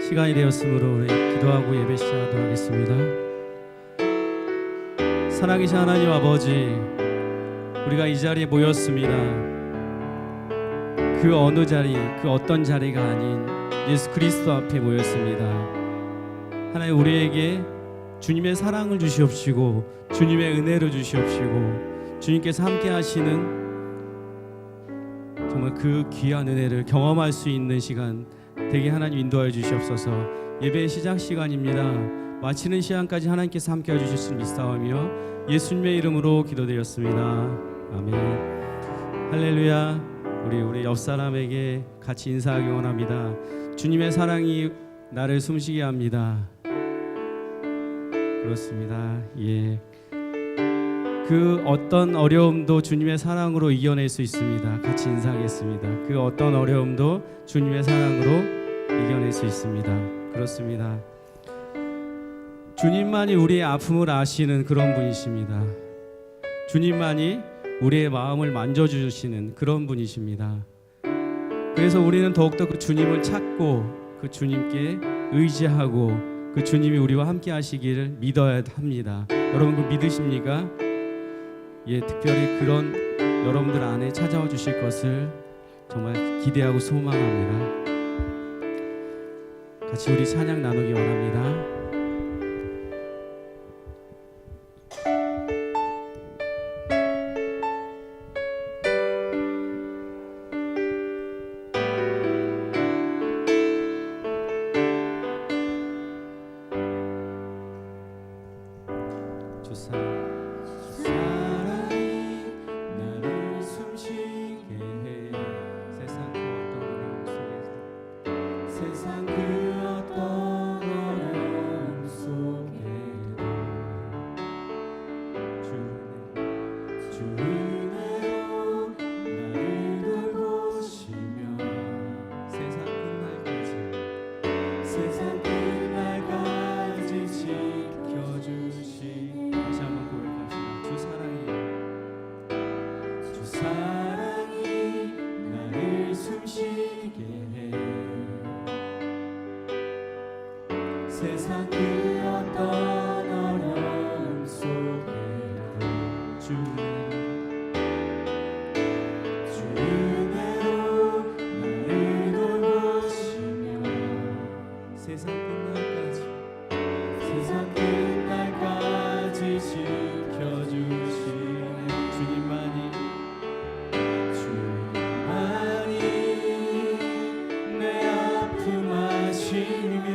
시간이 되었으므로 우리 기도하고 예배 시작하도록 하겠습니다. 사랑이신 하나님 아버지, 우리가 이 자리에 모였습니다. 그 어느 자리, 그 어떤 자리가 아닌 예수 그리스도 앞에 모였습니다. 하나님, 우리에게 주님의 사랑을 주시옵시고 주님의 은혜를 주시옵시고 주님께서 함께 하시는 정말 그 귀한 은혜를 경험할 수 있는 시간 되게 하나님 인도하여 주시옵소서. 예배의 시작 시간입니다. 마치는 시간까지 하나님께서 함께 해주실 수 믿사오며 예수님의 이름으로 기도드렸습니다. 아멘. 할렐루야. 우리 옆 사람에게 같이 인사하기 원합니다. 주님의 사랑이 나를 숨쉬게 합니다. 그렇습니다. 예. 그 어떤 어려움도 주님의 사랑으로 이겨낼 수 있습니다. 같이 인사하겠습니다. 그 어떤 어려움도 주님의 사랑으로 이겨낼 수 있습니다. 그렇습니다. 주님만이 우리의 아픔을 아시는 그런 분이십니다. 주님만이 우리의 마음을 만져주시는 그런 분이십니다. 그래서 우리는 더욱더 그 주님을 찾고 그 주님께 의지하고 그 주님이 우리와 함께 하시기를 믿어야 합니다. 여러분 그 믿으십니까? 예, 특별히 그런 여러분들 안에 찾아와 주실 것을 정말 기대하고 소망합니다. 같이 우리 찬양 나누기 원합니다. 세상 그 어떤 어려움 속에도 주 은혜로 나를 돌보시며 세상 끝날까지 지켜주시는 주님만이 내 아픔 아시며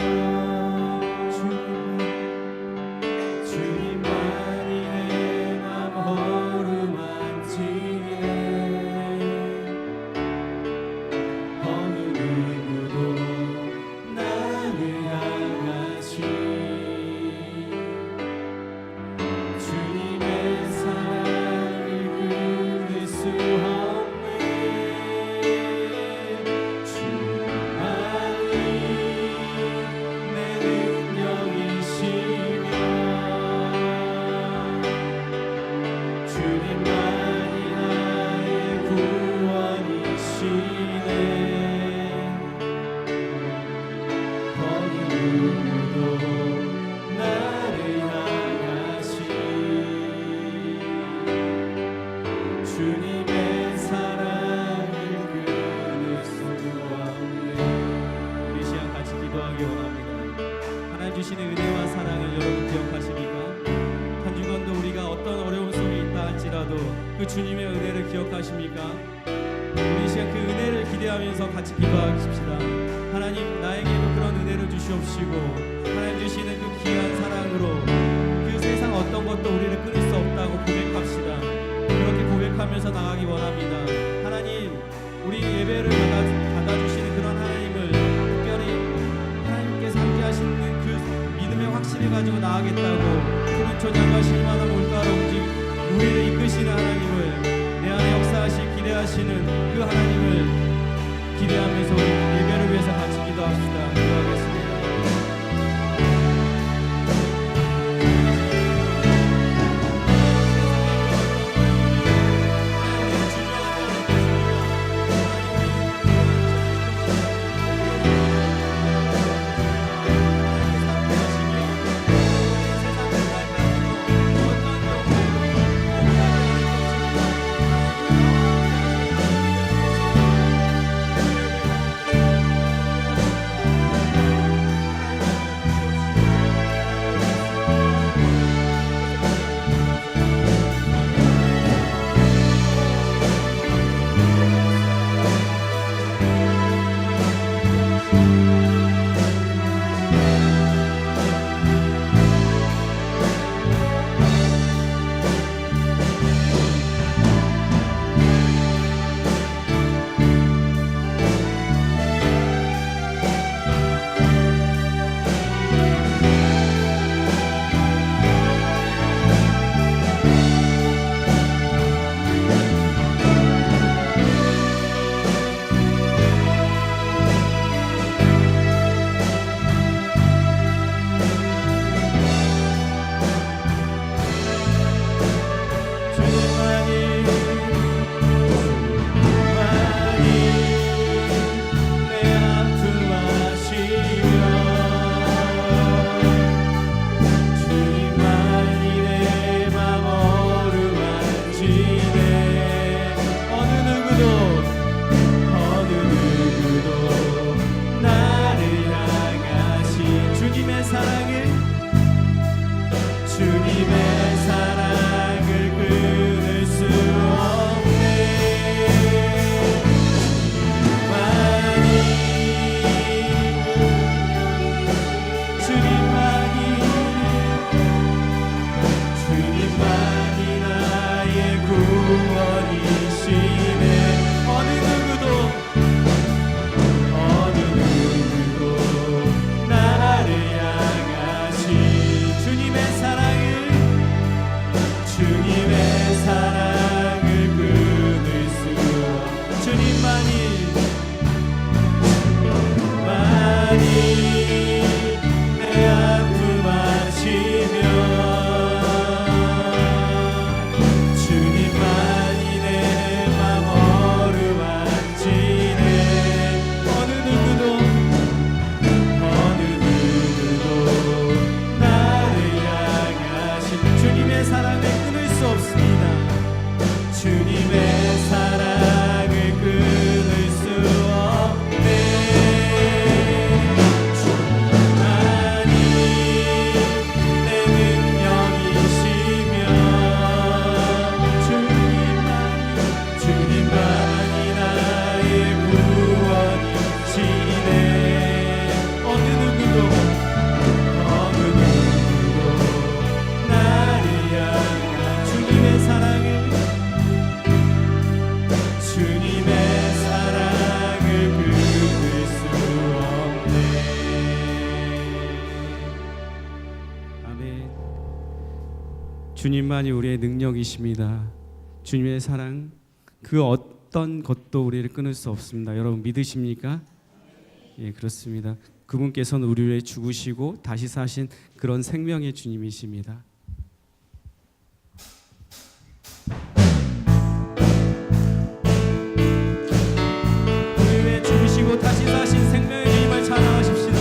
주님의 사랑을 끊을 수 없네. 우리 시간 같이 기도하기 원합니다. 하나님 주시는 은혜와 사랑을 여러분 기억하십니까? 한 주간도 우리가 어떤 어려움 속에 있다 할지라도 그 주님의 은혜를 기억하십니까? 우리 시간 그 은혜를 기대하면서 같이 기도하십시다. 하나님, 나에게도 그런 은혜를 주시옵시고 하나님 주시는 그 귀한 사랑으로 그 세상 어떤 것도 우리를 끊을 수 없다고 고백합시다. 그렇게 고백하면서 나가기 원합니다. 하나님, 우리 예배를 받아주시는 그런 하나님을 특별히 하나님께서 함께 하시는 그 믿음의 확신을 가지고 나가겠다고 푸른 초장과 실만한 물가로 우리를 이끄시는 하나님을, 내 안에 역사하실 기대하시는 그 하나님을 기대하면서 우리 예배를 위해서 같이 기도합시다. 기도하겠습니다. 주님의 사랑을 끊을 수 없네. 아멘. 주님만이 우리의 능력이십니다. 주님의 사랑 그 어떤 것도 우리를 끊을 수 없습니다. 여러분 믿으십니까? 예, 그렇습니다. 그분께서는 우리를 위해 죽으시고 다시 사신 그런 생명의 주님이십니다. 우리 위해 죽으시고 다시 사신 생명의 주님을 찬양하십시다.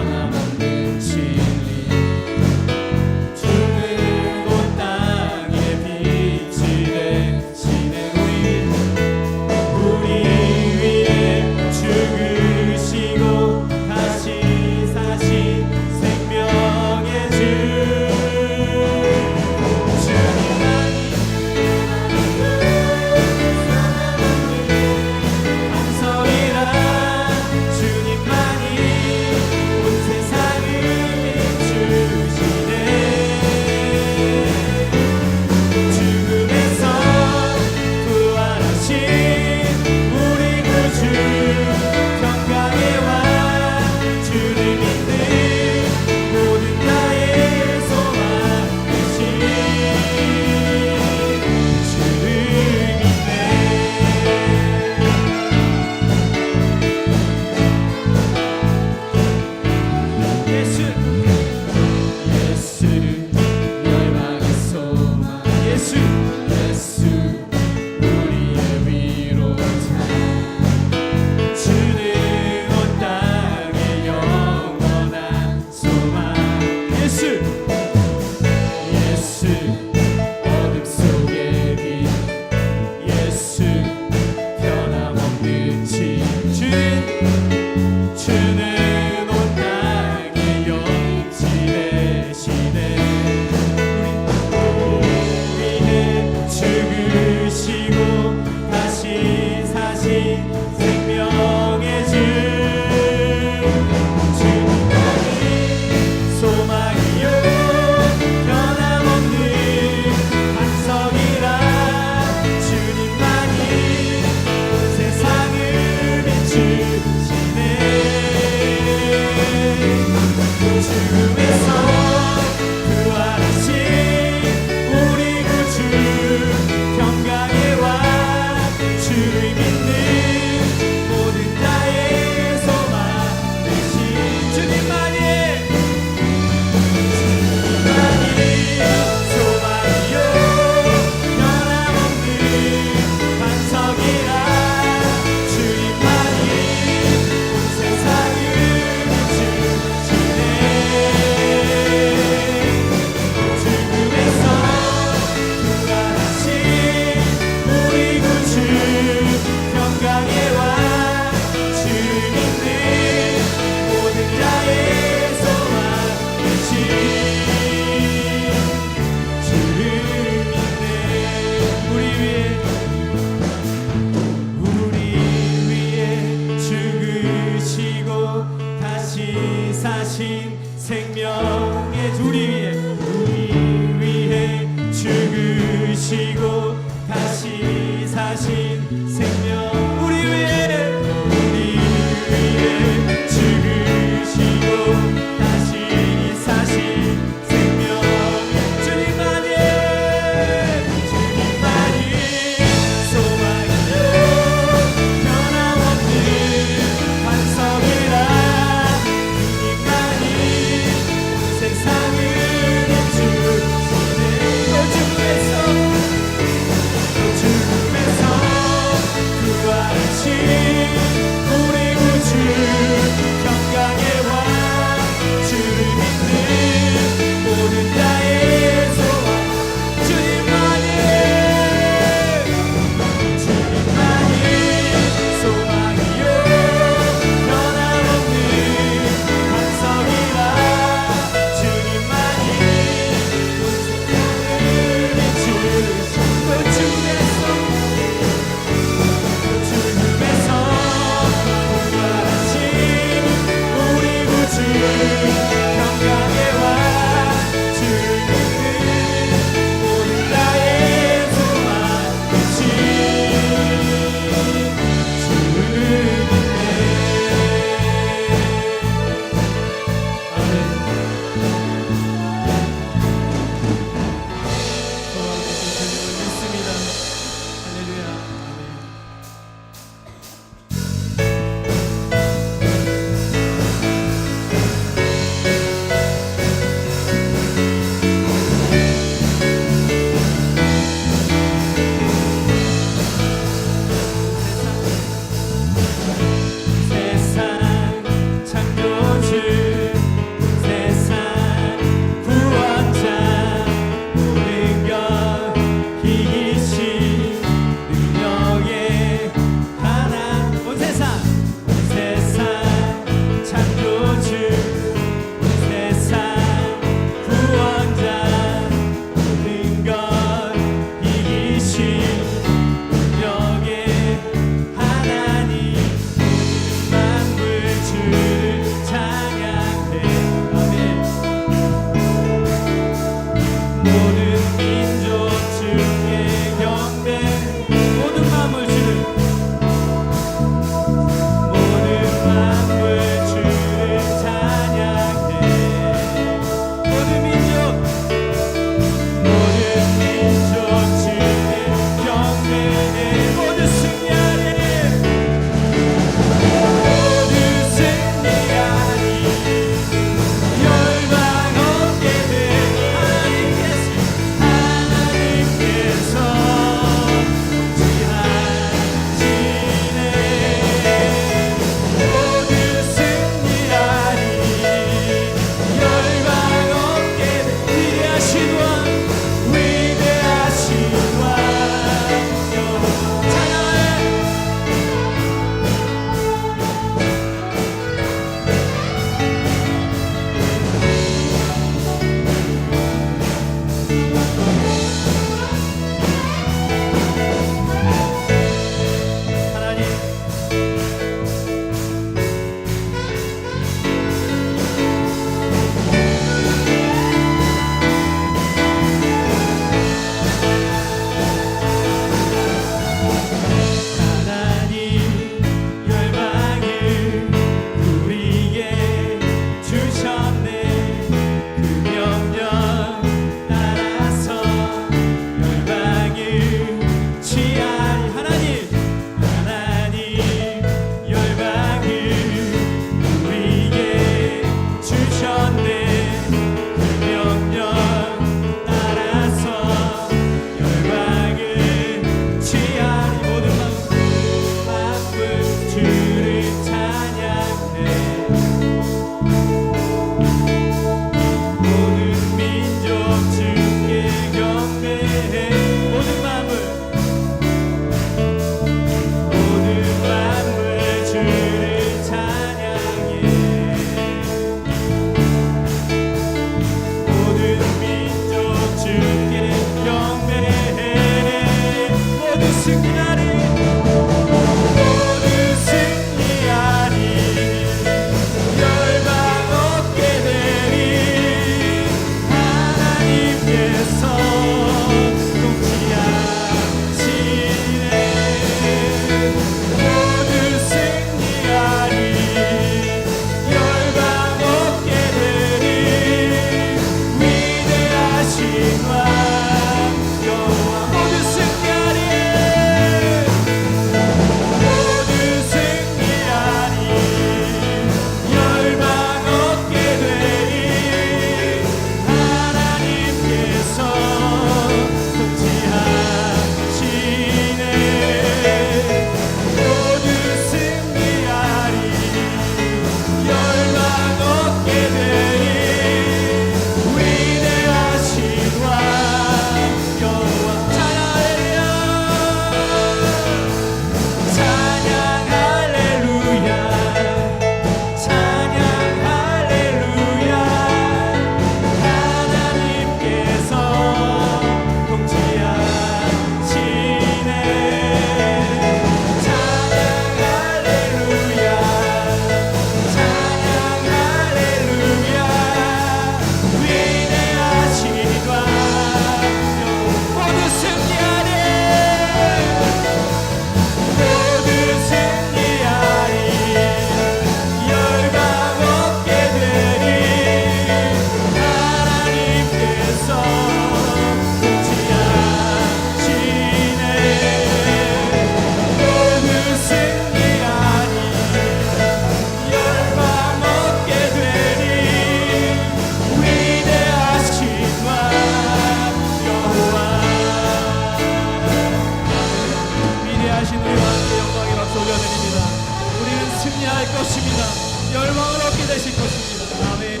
열방을 얻게 되실 것입니다. 아멘.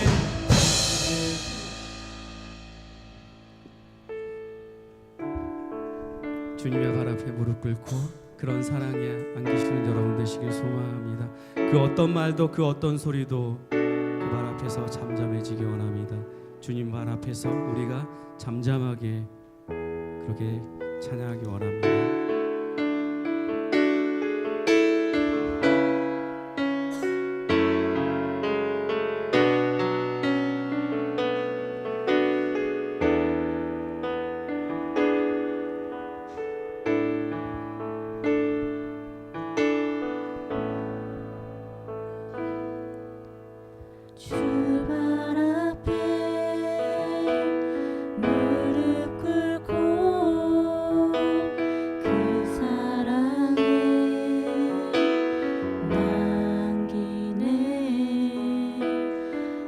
주님의 발 앞에 무릎 꿇고 그런 사랑에 안기시는 여러분 되시길 소망합니다. 그 어떤 말도 그 어떤 소리도 그 발 앞에서 잠잠해지기 원합니다. 주님 발 앞에서 우리가 잠잠하게 그렇게 찬양하기 원합니다. 주발 앞에 무릎 꿇고 그 사랑에 남기네.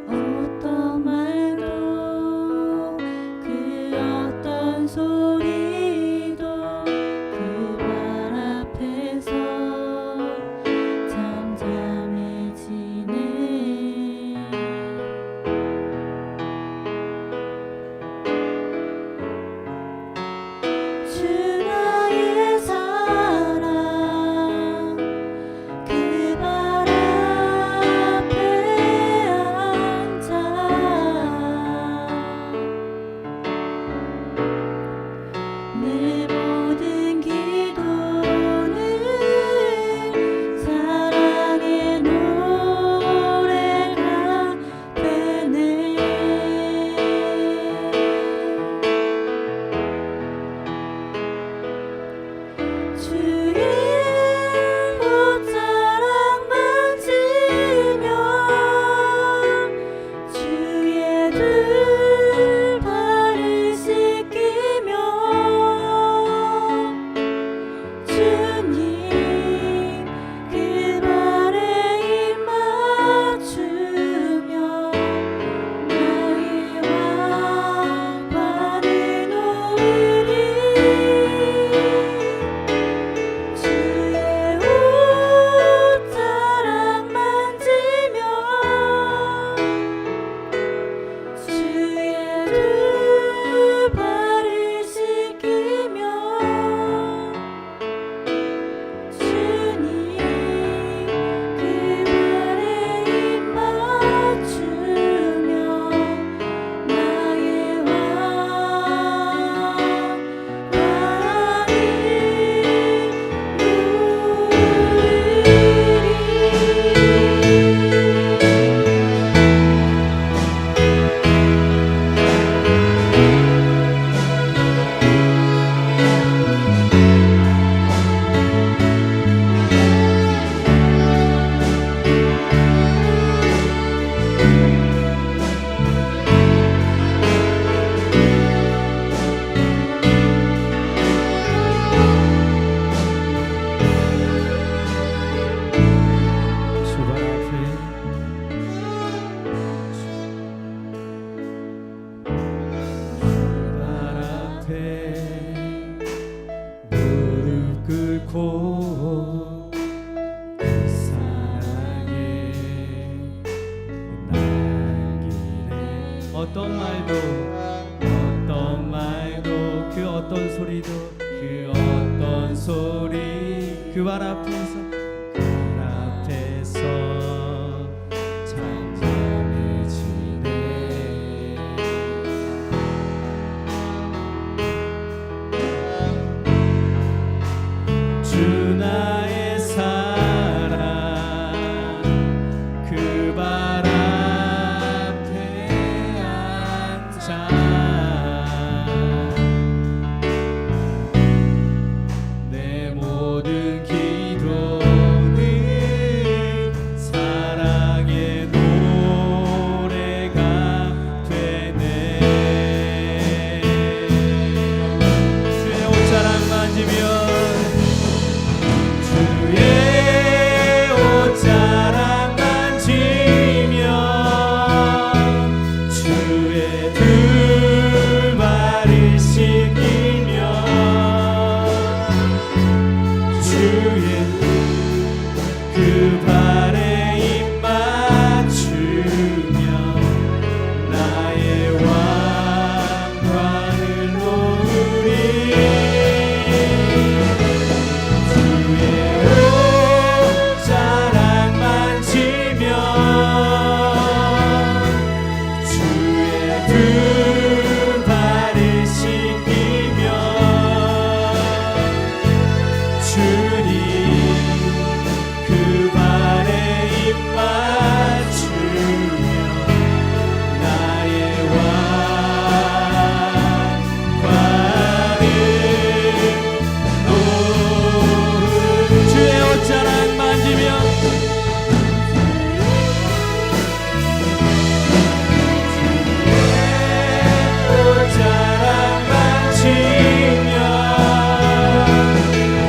어떤 말도 그 어떤 소리도 그 발 앞에서 잠잠해지네. 주 나의 사랑 그 발 앞에 앉아 내 모든 기도는 사랑의 노래가 되네. 주의 옷자락 만지며 주의 두 발을 씻기며 주님 그 발에 입 맞추며 나의 왕관을 놓으리. 주의 옷자락 만지며 주의 두 발을 씻기며 주님 그 발에 입 맞추며 나의 주발 앞에 주발 앞에 무릎 꿇고 그 사랑에 남기네. 어떤 말도 그 어떤 소리도 그 어떤 소리 그 발 앞에서 잠잠해지네. 주 나의 사랑 그 발 앞에 앉아 내 모든 기도 주님 그 발에 입 맞추며 나의 왕관을 놓으리 주의 옷자락 만지며 옷자락 만지며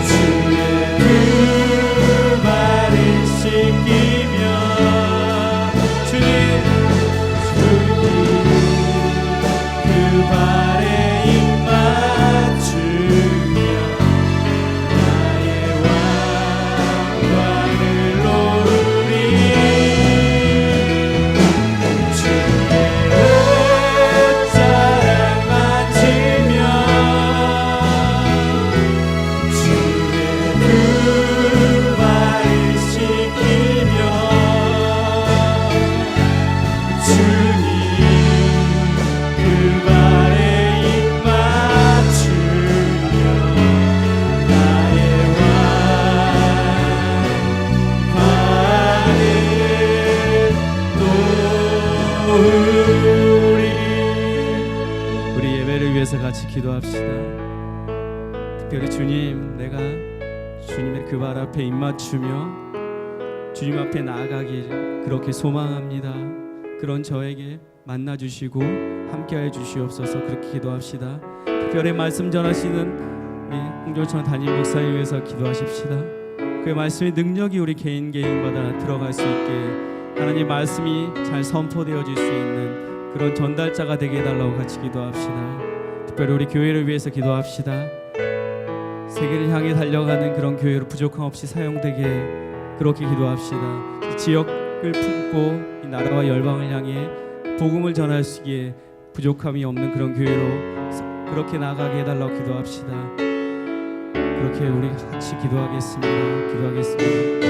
주의 두 발을 씻기며 주님 그 발에 입 맞추며 나의 왕관을 놓으리 주의 옷자락 만지며 주의 두 발을 씻기며 주님 그 발에 입 맞추며 나의 왕관을 놓으리. 우리 예배를 위해서 같이 기도합시다. 특별히 주님, 내가 주님의 그 발 앞에 입 맞추며 주님 앞에 나아가길 그렇게 소망합니다. 그런 저에게 만나 주시고 함께하여 주시옵소서. 그렇게 기도합시다. 특별히 말씀 전하시는 우리 홍조천 담임 목사님 위해서 기도하십시다. 그 말씀의 능력이 우리 개인마다 들어갈 수 있게 하나님 말씀이 잘 선포되어질 수 있는 그런 전달자가 되게 해달라고 같이 기도합시다. 특별히 우리 교회를 위해서 기도합시다. 세계를 향해 달려가는 그런 교회로 부족함 없이 사용되게 그렇게 기도합시다. 이 지역을 품고 이 나라와 열방을 향해 복음을 전하시기에 부족함이 없는 그런 교회로 그렇게 나가게 해달라고 기도합시다. 그렇게 우리 같이 기도하겠습니다. 기도하겠습니다.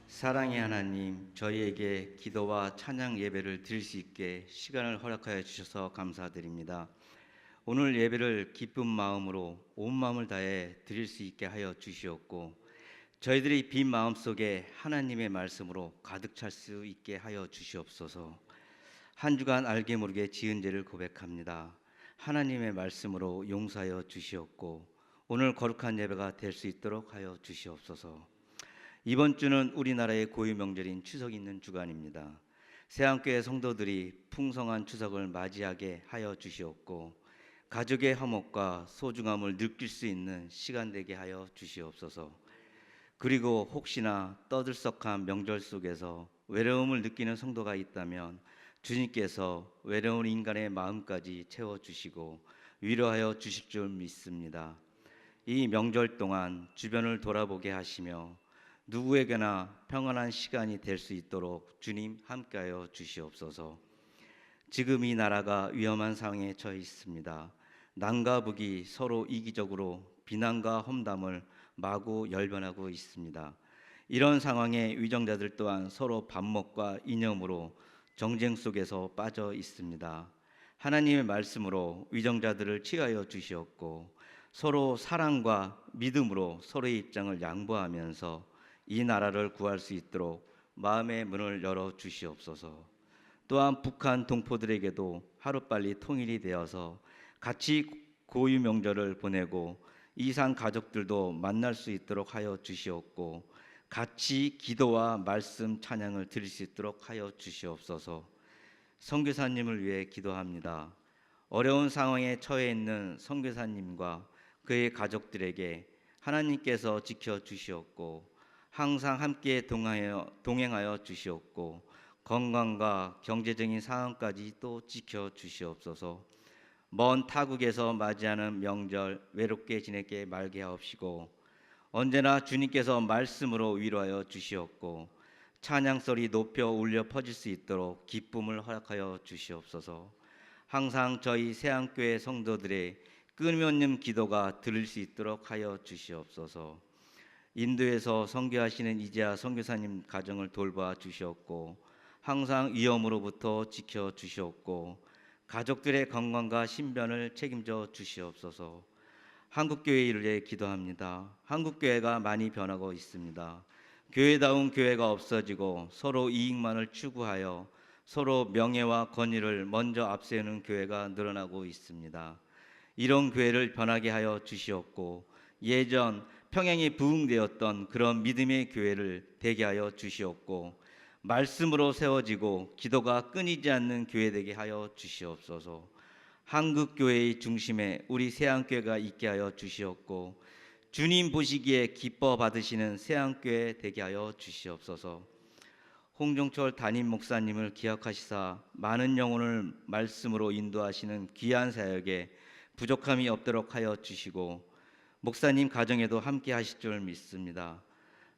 사랑의 하나님, 저희에게 기도와 찬양 예배를 드릴 수 있게 시간을 허락하여 주셔서 감사드립니다. 오늘 예배를 기쁜 마음으로 온 마음을 다해 드릴 수 있게 하여 주시옵고 저희들이 빈 마음 속에 하나님의 말씀으로 가득 찰 수 있게 하여 주시옵소서. 한 주간 알게 모르게 지은 죄를 고백합니다. 하나님의 말씀으로 용서하여 주시옵고 오늘 거룩한 예배가 될 수 있도록 하여 주시옵소서. 이번 주는 우리나라의 고유 명절인 추석이 있는 주간입니다. 새안교회 성도들이 풍성한 추석을 맞이하게 하여 주시옵고 가족의 화목과 소중함을 느낄 수 있는 시간 되게 하여 주시옵소서. 그리고 혹시나 떠들썩한 명절 속에서 외로움을 느끼는 성도가 있다면 주님께서 외로운 인간의 마음까지 채워주시고 위로하여 주실 줄 믿습니다. 이 명절 동안 주변을 돌아보게 하시며 누구에게나 평안한 시간이 될 수 있도록 주님 함께하여 주시옵소서. 지금 이 나라가 위험한 상황에 처해 있습니다. 남과 북이 서로 이기적으로 비난과 험담을 마구 열변하고 있습니다. 이런 상황에 위정자들 또한 서로 반목과 이념으로 정쟁 속에서 빠져 있습니다. 하나님의 말씀으로 위정자들을 치유하여 주시옵고 서로 사랑과 믿음으로 서로의 입장을 양보하면서 이 나라를 구할 수 있도록 마음의 문을 열어 주시옵소서. 또한 북한 동포들에게도 하루빨리 통일이 되어서 같이 고유 명절을 보내고 이산 가족들도 만날 수 있도록 하여 주시옵고 같이 기도와 말씀 찬양을 드릴 수 있도록 하여 주시옵소서. 선교사님을 위해 기도합니다. 어려운 상황에 처해 있는 선교사님과 그의 가족들에게 하나님께서 지켜주시옵고 항상 함께 동행하여 주시옵고 건강과 경제적인 상황까지 또 지켜주시옵소서. 먼 타국에서 맞이하는 명절 외롭게 지내게 말게 하옵시고 언제나 주님께서 말씀으로 위로하여 주시옵고 찬양소리 높여 울려 퍼질 수 있도록 기쁨을 허락하여 주시옵소서. 항상 저희 새안교회 성도들의 끊임없는 기도가 들을 수 있도록 하여 주시옵소서. 인도에서 선교하시는 이재하 선교사님 가정을 돌봐 주시옵고 항상 위험으로부터 지켜 주시옵고 가족들의 건강과 신변을 책임져 주시옵소서. 한국교회를 위해 기도합니다. 한국교회가 많이 변하고 있습니다. 교회다운 교회가 없어지고 서로 이익만을 추구하여 서로 명예와 권위를 먼저 앞세우는 교회가 늘어나고 있습니다. 이런 교회를 변하게 하여 주시옵고 예전 평양에 부흥되었던 그런 믿음의 교회를 되게 하여 주시옵고 말씀으로 세워지고 기도가 끊이지 않는 교회 되게 하여 주시옵소서. 한국 교회의 중심에 우리 새안교회가 있게 하여 주시옵고 주님 보시기에 기뻐 받으시는 새안교회 되게 하여 주시옵소서. 홍종철 담임 목사님을 기억하시사 많은 영혼을 말씀으로 인도하시는 귀한 사역에 부족함이 없도록 하여 주시고 목사님 가정에도 함께 하실 줄 믿습니다.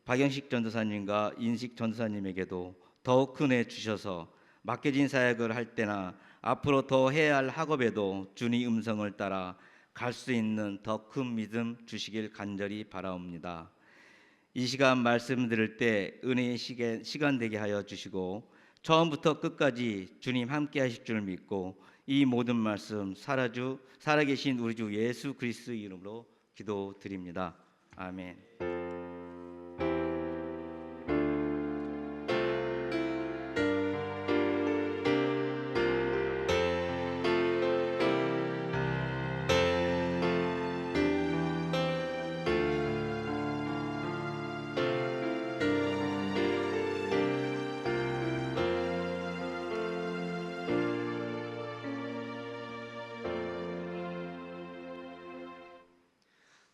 박영식 전도사님과 인식 전도사님에게도 더욱 큰 애 주셔서 맡겨진 사역을 할 때나 앞으로 더 해야 할 학업에도 주님 음성을 따라 갈 수 있는 더 큰 믿음 주시길 간절히 바라옵니다. 이 시간 말씀 들을 때 은혜의 시간 되게 하여 주시고 처음부터 끝까지 주님 함께 하실 줄 믿고 이 모든 말씀 살아계신 우리 주 예수 그리스도 이름으로 기도드립니다. 아멘.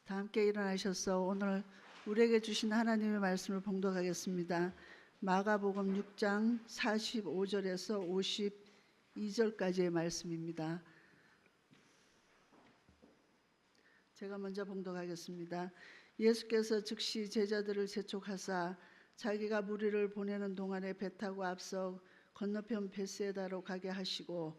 다 함께 일어나셔서 오늘 우리에게 주신 하나님의 말씀을 봉독하겠습니다. 마가복음 6장 45절에서 52절까지의 말씀입니다. 제가 먼저 봉독하겠습니다. 예수께서 즉시 제자들을 재촉하사 자기가 무리를 보내는 동안에 배 타고 앞서 건너편 베세다로 가게 하시고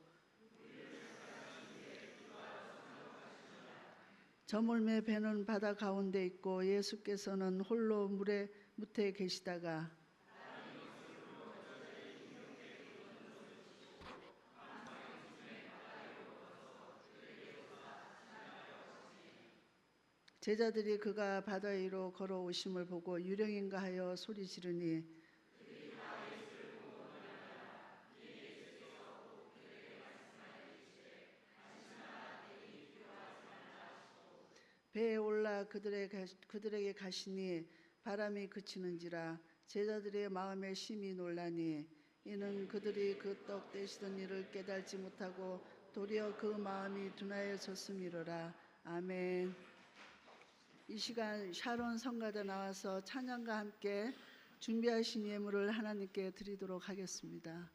저물매 배는 바다 가운데 있고 예수께서는 홀로 무태에 계시다가 제자들이 그가 바다 위로 걸어오심을 보고 유령인가 하여 소리 지르니 배에 올라 그들에게 가시니 바람이 그치는지라 제자들의 마음에 심히 놀라니 이는 그들이 그 떡 떼시던 일을 깨달지 못하고 도리어 그 마음이 둔하여졌음이로라. 아멘. 이 시간 샤론 성가대 나와서 찬양과 함께 준비하신 예물을 하나님께 드리도록 하겠습니다.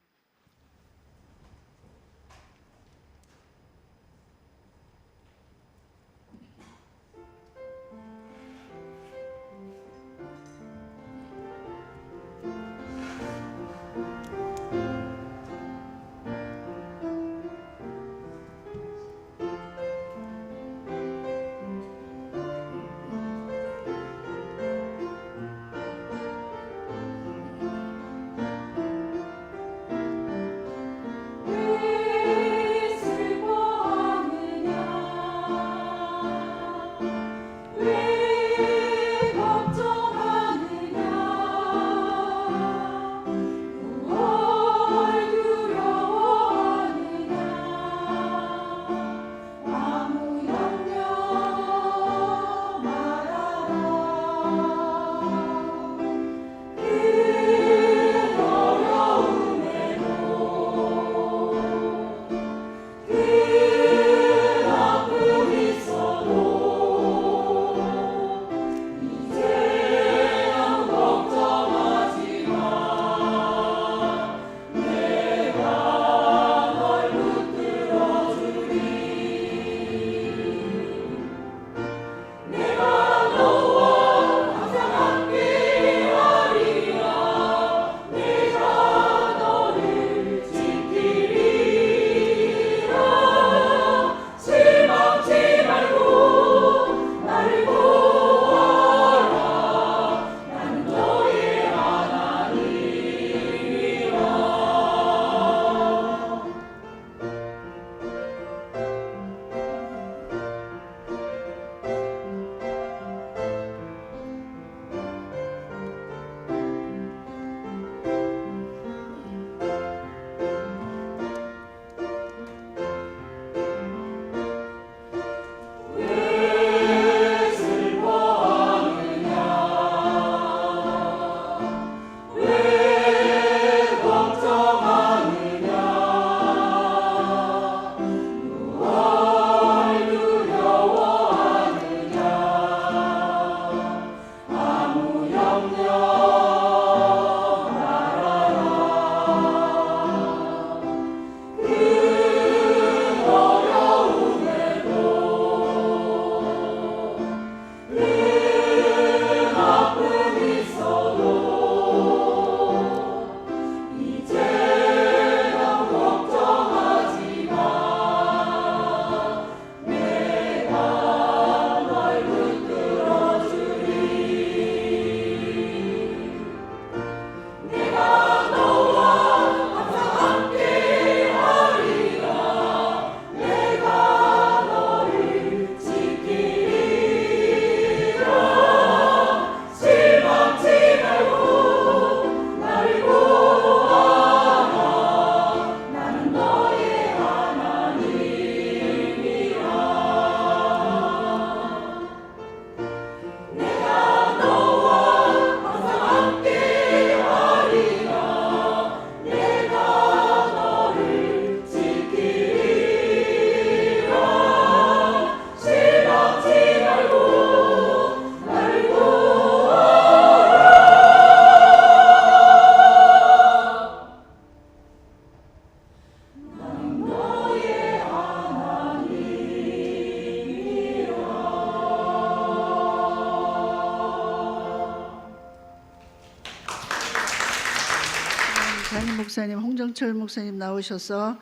목사님, 홍정철 목사님 나오셔서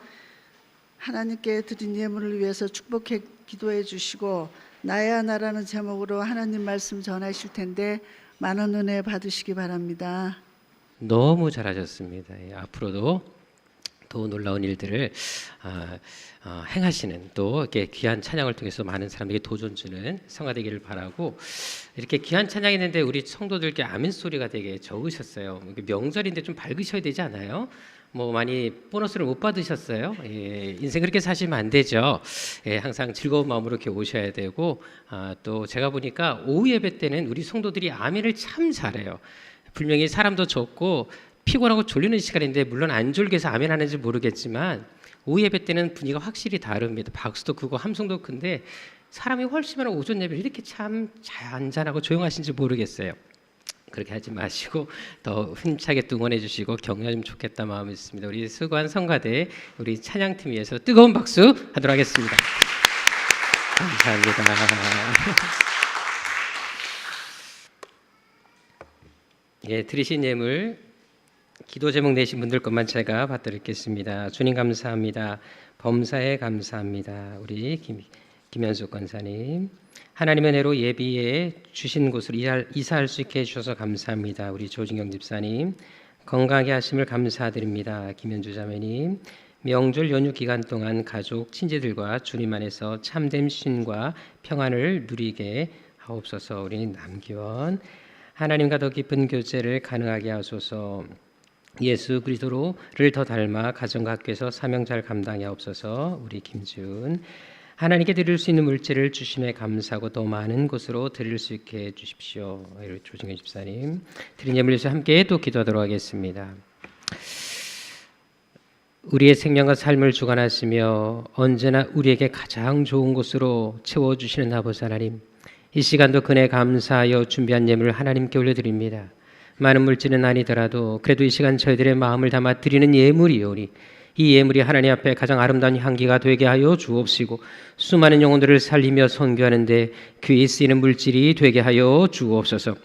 하나님께 드린 예물을 위해서 축복해 기도해 주시고 나야 나라는 제목으로 하나님 말씀 전하실 텐데 많은 은혜 받으시기 바랍니다. 너무 잘하셨습니다. 예, 앞으로도 더 놀라운 일들을 행하시는, 또 이렇게 귀한 찬양을 통해서 많은 사람에게 도전 주는 성화 되기를 바라고, 이렇게 귀한 찬양했는데 우리 성도들께 아멘 소리가 되게 적으셨어요. 명절인데 좀 밝으셔야 되지 않아요? 뭐 많이 보너스를 못 받으셨어요? 예, 인생 그렇게 사시면 안 되죠. 예, 항상 즐거운 마음으로 이렇게 오셔야 되고, 또 제가 보니까 오후 예배 때는 우리 성도들이 아멘을 참 잘해요. 분명히 사람도 적고 피곤하고 졸리는 시간인데, 물론 안 졸게 해서 아멘 하는지 모르겠지만 오후 예배 때는 분위기가 확실히 다릅니다. 박수도 크고 함성도 큰데 사람이 훨씬 많은 오전 예배를 이렇게 참 잔잔하고 조용하신지 모르겠어요. 그렇게 하지 마시고 더 힘차게 또 응원해 주시고 격려하면 좋겠다 마음이 있습니다. 우리 수고한 성가대, 우리 찬양팀 위해서 뜨거운 박수 하도록 하겠습니다. 감사합니다. 예, 드리신 예물 기도 제목 내신 분들 것만 제가 받드리겠습니다. 주님 감사합니다. 범사에 감사합니다. 우리 김현숙 권사님, 하나님의 은혜로 예비에 주신 곳으로 이사할 수 있게 해주셔서 감사합니다. 우리 조진경 집사님, 건강하게 하심을 감사드립니다. 김현주 자매님, 명절 연휴 기간 동안 가족 친지들과 주님 안에서 참된 쉼과 평안을 누리게 하옵소서. 우리 남기원, 하나님과 더 깊은 교제를 가능하게 하소서. 예수 그리스도를 더 닮아 가정과 학교에서 사명 잘 감당해 없어서. 우리 김지훈, 하나님께 드릴 수 있는 물질을 주심에 감사하고 더 많은 곳으로 드릴 수 있게 해주십시오. 조정현 집사님, 드린 예물 위해서 함께 또 기도하도록 하겠습니다. 우리의 생명과 삶을 주관하시며 언제나 우리에게 가장 좋은 곳으로 채워주시는 아버지 하나님, 이 시간도 그네 감사하여 준비한 예물을 하나님께 올려드립니다. 많은 물질은 아니더라도 그래도 이 시간 저희들의 마음을 담아 드리는 예물이오니 이 예물이 하나님 앞에 가장 아름다운 향기가 되게 하여 주옵시고, 수많은 영혼들을 살리며 선교하는데 귀히 쓰이는 물질이 되게 하여 주옵소서.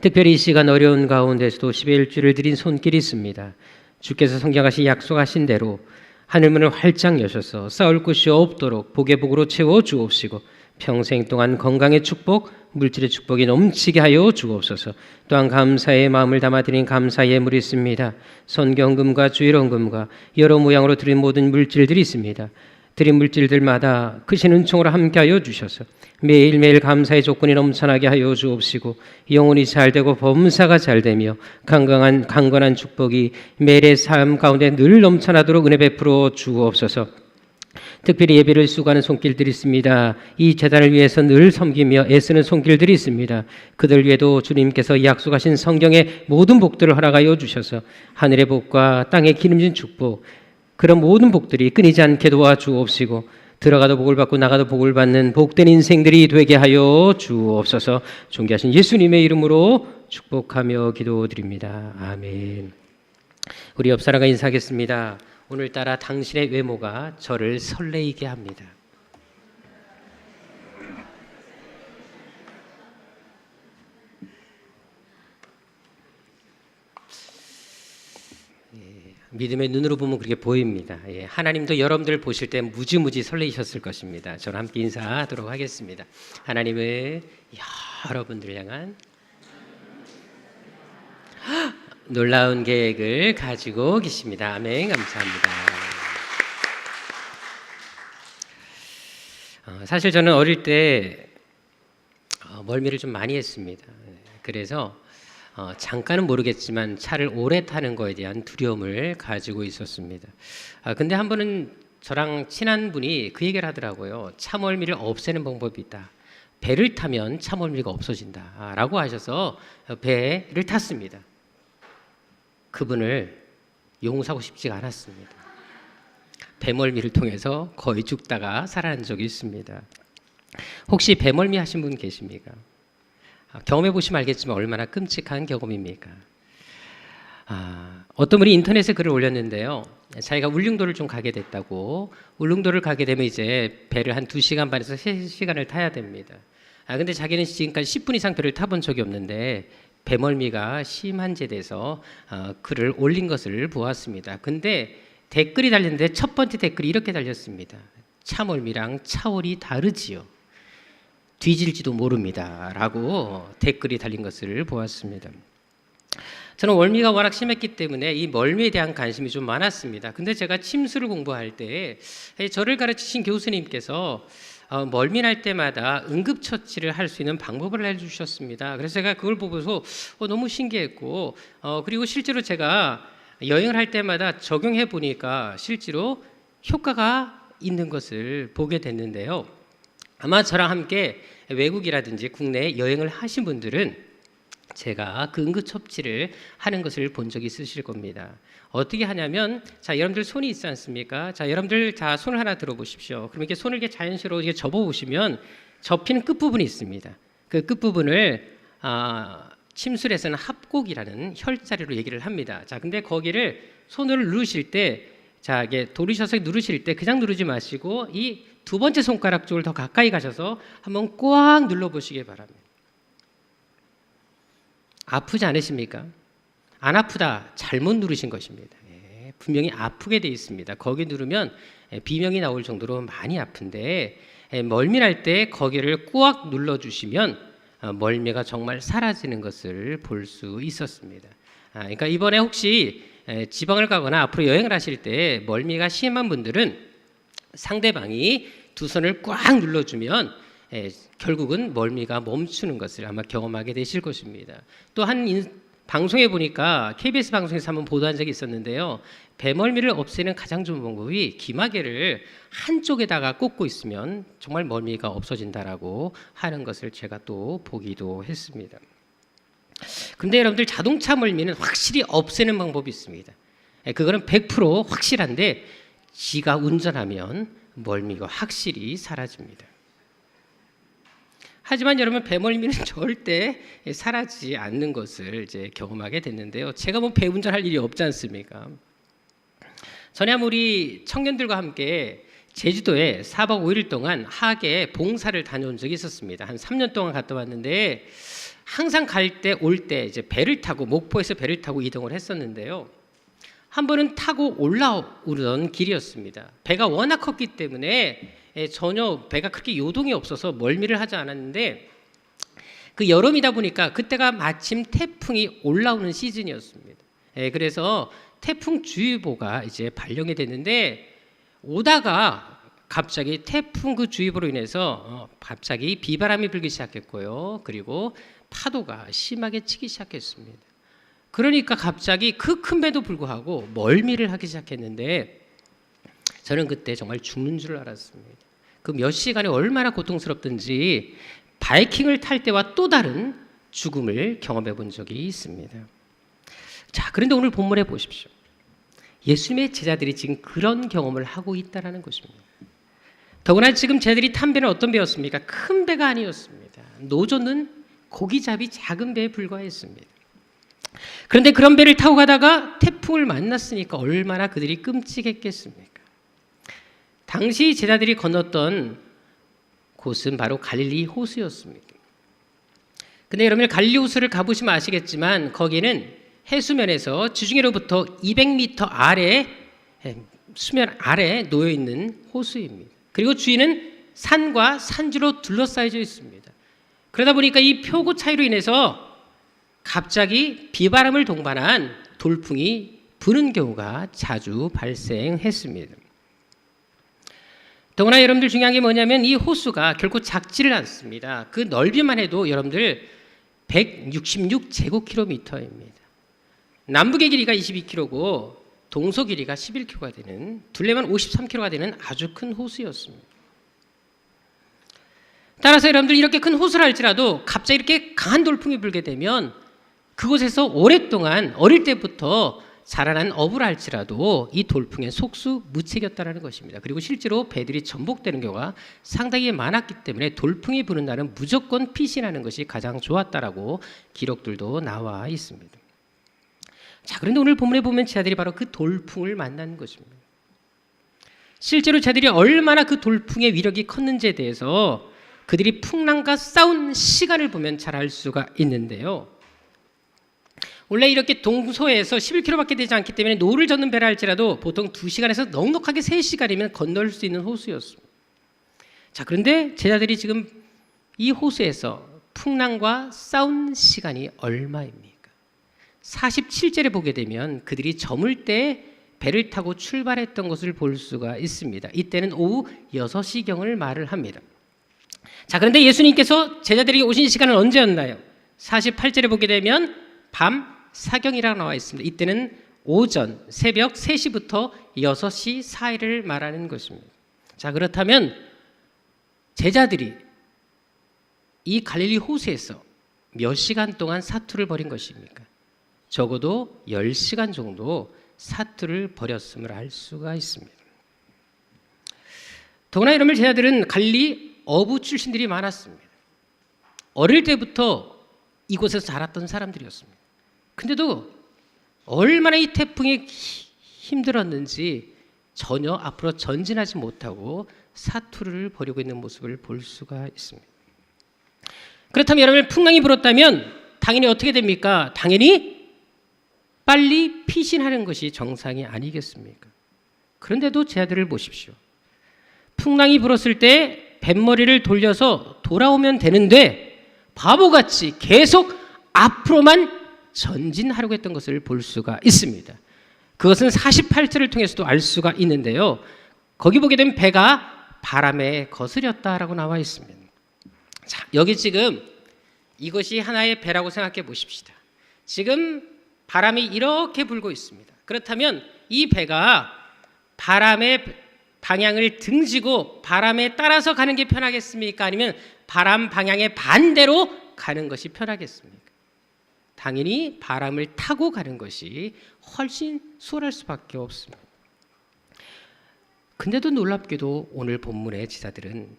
특별히 이 시간 어려운 가운데서도 10의 1주를 드린 손길이 있습니다. 주께서 성경하신 약속하신 대로 하늘문을 활짝 여셔서 싸울 곳이 없도록 복의 복으로 채워 주옵시고, 평생 동안 건강의 축복, 물질의 축복이 넘치게 하여 주옵소서. 또한 감사의 마음을 담아드린 감사 예물이 있습니다. 선경금과 주일원금과 여러 모양으로 드린 모든 물질들이 있습니다. 드린 물질들마다 크신 은총으로 함께하여 주셔서 매일매일 감사의 조건이 넘쳐나게 하여 주옵시고, 영혼이 잘되고 범사가 잘되며 강건한 축복이 매일의 삶 가운데 늘 넘쳐나도록 은혜 베풀어 주옵소서. 특별히 예배를 수고하는 손길들이 있습니다. 이 제단을 위해서 늘 섬기며 애쓰는 손길들이 있습니다. 그들 위에도 주님께서 약속하신 성경의 모든 복들을 허락하여 주셔서 하늘의 복과 땅의 기름진 축복, 그런 모든 복들이 끊이지 않게 도와주옵시고, 들어가도 복을 받고 나가도 복을 받는 복된 인생들이 되게 하여 주옵소서. 존귀하신 예수님의 이름으로 축복하며 기도드립니다. 아멘. 우리 옆 사람과 인사하겠습니다. 오늘따라 당신의 외모가 저를 설레이게 합니다. 믿음의 눈으로 보면 그렇게 보입니다. 하나님도 여러분들 보실 때 무지무지 설레이셨을 것입니다. 저는 함께 인사하도록 하겠습니다. 하나님은 여러분들을 향한 놀라운 계획을 가지고 계십니다. 아멘. 감사합니다. 사실 저는 어릴 때 멀미를 좀 많이 했습니다. 그래서 잠깐은 모르겠지만 차를 오래 타는 거에 대한 두려움을 가지고 있었습니다. 근데 한 번은 저랑 친한 분이 그 얘기를 하더라고요. 차 멀미를 없애는 방법이 있다. 배를 타면 차 멀미가 없어진다 라고 하셔서 배를 탔습니다. 그분을 용서하고 싶지가 않았습니다. 배멀미를 통해서 거의 죽다가 살아난 적이 있습니다. 혹시 배멀미 하신 분 계십니까? 경험해 보시면 알겠지만 얼마나 끔찍한 경험입니까? 어떤 분이 인터넷에 글을 올렸는데요. 자기가 울릉도를 좀 가게 됐다고. 울릉도를 가게 되면 이제 배를 한 2시간 반에서 3시간을 타야 됩니다. 근데 자기는 지금까지 10분 이상 배를 타본 적이 없는데 배멀미가 심한 제 대해서 글을 올린 것을 보았습니다. 근데 댓글이 달렸는데 첫 번째 댓글이 이렇게 달렸습니다. 차멀미랑 차월이 다르지요. 뒤질지도 모릅니다. 라고 댓글이 달린 것을 보았습니다. 저는 멀미가 워낙 심했기 때문에 이 멀미에 대한 관심이 좀 많았습니다. 근데 제가 침수를 공부할 때 저를 가르치신 교수님께서 멀미 날 때마다 응급처치를 할 수 있는 방법을 알려주셨습니다. 그래서 제가 그걸 보고서 너무 신기했고 그리고 실제로 제가 여행을 할 때마다 적용해 보니까 실제로 효과가 있는 것을 보게 됐는데요. 아마 저랑 함께 외국이라든지 국내 여행을 하신 분들은 제가 그 응급처치를 하는 것을 본 적이 있으실 겁니다. 어떻게 하냐면, 자, 여러분들 손이 있지 않습니까? 자, 여러분들 자, 손을 하나 들어보십시오. 그럼 이렇게 손을 이렇게 자연스럽게 이렇게 접어보시면 접히는 끝부분이 있습니다. 그 끝부분을 침술에서는 합곡이라는 혈자리로 얘기를 합니다. 자, 근데 거기를 손으로 누르실 때, 자, 이게 돌리셔서 누르실 때 그냥 누르지 마시고 이 두 번째 손가락 쪽을 더 가까이 가셔서 한번 꽉 눌러보시기 바랍니다. 아프지 않으십니까? 안 아프다, 잘못 누르신 것입니다. 분명히 아프게 돼 있습니다. 거기 누르면 비명이 나올 정도로 많이 아픈데 멀미 날 때 거기를 꽉 눌러주시면 멀미가 정말 사라지는 것을 볼 수 있었습니다. 그러니까 이번에 혹시 지방을 가거나 앞으로 여행을 하실 때 멀미가 심한 분들은 상대방이 두 손을 꽉 눌러주면 결국은 멀미가 멈추는 것을 아마 경험하게 되실 것입니다. 또 한 방송에 보니까 KBS 방송에서 한번 보도한 적이 있었는데요. 배멀미를 없애는 가장 좋은 방법이 귀마개를 한쪽에다가 꽂고 있으면 정말 멀미가 없어진다라고 하는 것을 제가 또 보기도 했습니다. 근데 여러분들 자동차 멀미는 확실히 없애는 방법이 있습니다. 그거는 100% 확실한데 지가 운전하면 멀미가 확실히 사라집니다. 하지만 여러분 배멀미는 절대 사라지지 않는 것을 이제 경험하게 됐는데요. 제가 뭐 배 운전할 일이 없지 않습니까? 전에 우리 청년들과 함께 제주도에 4박 5일 동안 하계 봉사를 다녀온 적이 있었습니다. 한 3년 동안 갔다 왔는데 항상 갈 때 올 때 이제 배를 타고 목포에서 배를 타고 이동을 했었는데요. 한 번은 타고 올라오던 길이었습니다. 배가 워낙 컸기 때문에 전혀 배가 그렇게 요동이 없어서 멀미를 하지 않았는데 그 여름이다 보니까 그때가 마침 태풍이 올라오는 시즌이었습니다. 그래서 태풍 주의보가 이제 발령이 됐는데 오다가 갑자기 태풍 그 주의보로 인해서 갑자기 비바람이 불기 시작했고요. 그리고 파도가 심하게 치기 시작했습니다. 그러니까 갑자기 그 큰 배도 불구하고 멀미를 하기 시작했는데 저는 그때 정말 죽는 줄 알았습니다. 그 몇 시간이 얼마나 고통스럽든지 바이킹을 탈 때와 또 다른 죽음을 경험해 본 적이 있습니다. 자, 그런데 오늘 본문에 보십시오. 예수님의 제자들이 지금 그런 경험을 하고 있다는 것입니다. 더구나 지금 제자들이 탄 배는 어떤 배였습니까? 큰 배가 아니었습니다. 노조는 고기잡이 작은 배에 불과했습니다. 그런데 그런 배를 타고 가다가 태풍을 만났으니까 얼마나 그들이 끔찍했겠습니까? 당시 제자들이 건넜던 곳은 바로 갈릴리 호수였습니다. 근데 여러분 갈릴리 호수를 가보시면 아시겠지만 거기는 해수면에서 지중해로부터 200m 아래 수면 아래 놓여 있는 호수입니다. 그리고 주위는 산과 산지로 둘러싸여져 있습니다. 그러다 보니까 이 표고 차이로 인해서 갑자기 비바람을 동반한 돌풍이 부는 경우가 자주 발생했습니다. 더구나 여러분들 중요한 게 뭐냐면 이 호수가 결코 작지를 않습니다. 그 넓이만 해도 여러분들 166제곱킬로미터입니다. 남북의 길이가 22km고 동서 길이가 11km가 되는 둘레만 53km가 되는 아주 큰 호수였습니다. 따라서 여러분들 이렇게 큰 호수를 할지라도 갑자기 이렇게 강한 돌풍이 불게 되면 그곳에서 오랫동안 어릴 때부터 자라난 어부를 할지라도 이 돌풍에 속수무책이었다는 것입니다. 그리고 실제로 배들이 전복되는 경우가 상당히 많았기 때문에 돌풍이 부는 날은 무조건 피신하는 것이 가장 좋았다라고 기록들도 나와 있습니다. 자, 그런데 오늘 본문에 보면 제자들이 바로 그 돌풍을 만난 것입니다. 실제로 제자들이 얼마나 그 돌풍의 위력이 컸는지에 대해서 그들이 풍랑과 싸운 시간을 보면 잘 알 수가 있는데요. 원래 이렇게 동서에서 11km밖에 되지 않기 때문에 노를 젓는 배라 할지라도 보통 2시간에서 넉넉하게 3시간이면 건널 수 있는 호수였습니다. 자, 그런데 제자들이 지금 이 호수에서 풍랑과 싸운 시간이 얼마입니까? 47절에 보게 되면 그들이 저물 때 배를 타고 출발했던 것을 볼 수가 있습니다. 이때는 오후 6시경을 말을 합니다. 자, 그런데 예수님께서 제자들이 오신 시간은 언제였나요? 48절에 보게 되면 밤 사경이라고 나와 있습니다. 이때는 오전 새벽 3시부터 6시 사이를 말하는 것입니다. 자, 그렇다면 제자들이 이 갈릴리 호수에서 몇 시간 동안 사투를 벌인 것입니까? 적어도 10시간 정도 사투를 벌였음을 알 수가 있습니다. 더구나 이러면 제자들은 갈릴리 어부 출신들이 많았습니다. 어릴 때부터 이곳에서 자랐던 사람들이었습니다. 근데도 얼마나 이 태풍이 힘들었는지 전혀 앞으로 전진하지 못하고 사투를 벌이고 있는 모습을 볼 수가 있습니다. 그렇다면 여러분, 풍랑이 불었다면 당연히 어떻게 됩니까? 당연히 빨리 피신하는 것이 정상이 아니겠습니까? 그런데도 제자들을 보십시오. 풍랑이 불었을 때 뱃머리를 돌려서 돌아오면 되는데 바보같이 계속 앞으로만 전진하려고 했던 것을 볼 수가 있습니다. 그것은 48절을 통해서도 알 수가 있는데요. 거기 보게 되면 배가 바람에 거스렸다라고 나와 있습니다. 자, 여기 지금 이것이 하나의 배라고 생각해 보십시다. 지금 바람이 이렇게 불고 있습니다. 그렇다면 이 배가 바람의 방향을 등지고 바람에 따라서 가는 게 편하겠습니까? 아니면 바람 방향의 반대로 가는 것이 편하겠습니까? 당연히 바람을 타고 가는 것이 훨씬 수월할 수밖에 없습니다. 근데도 놀랍게도 오늘 본문의 제자들은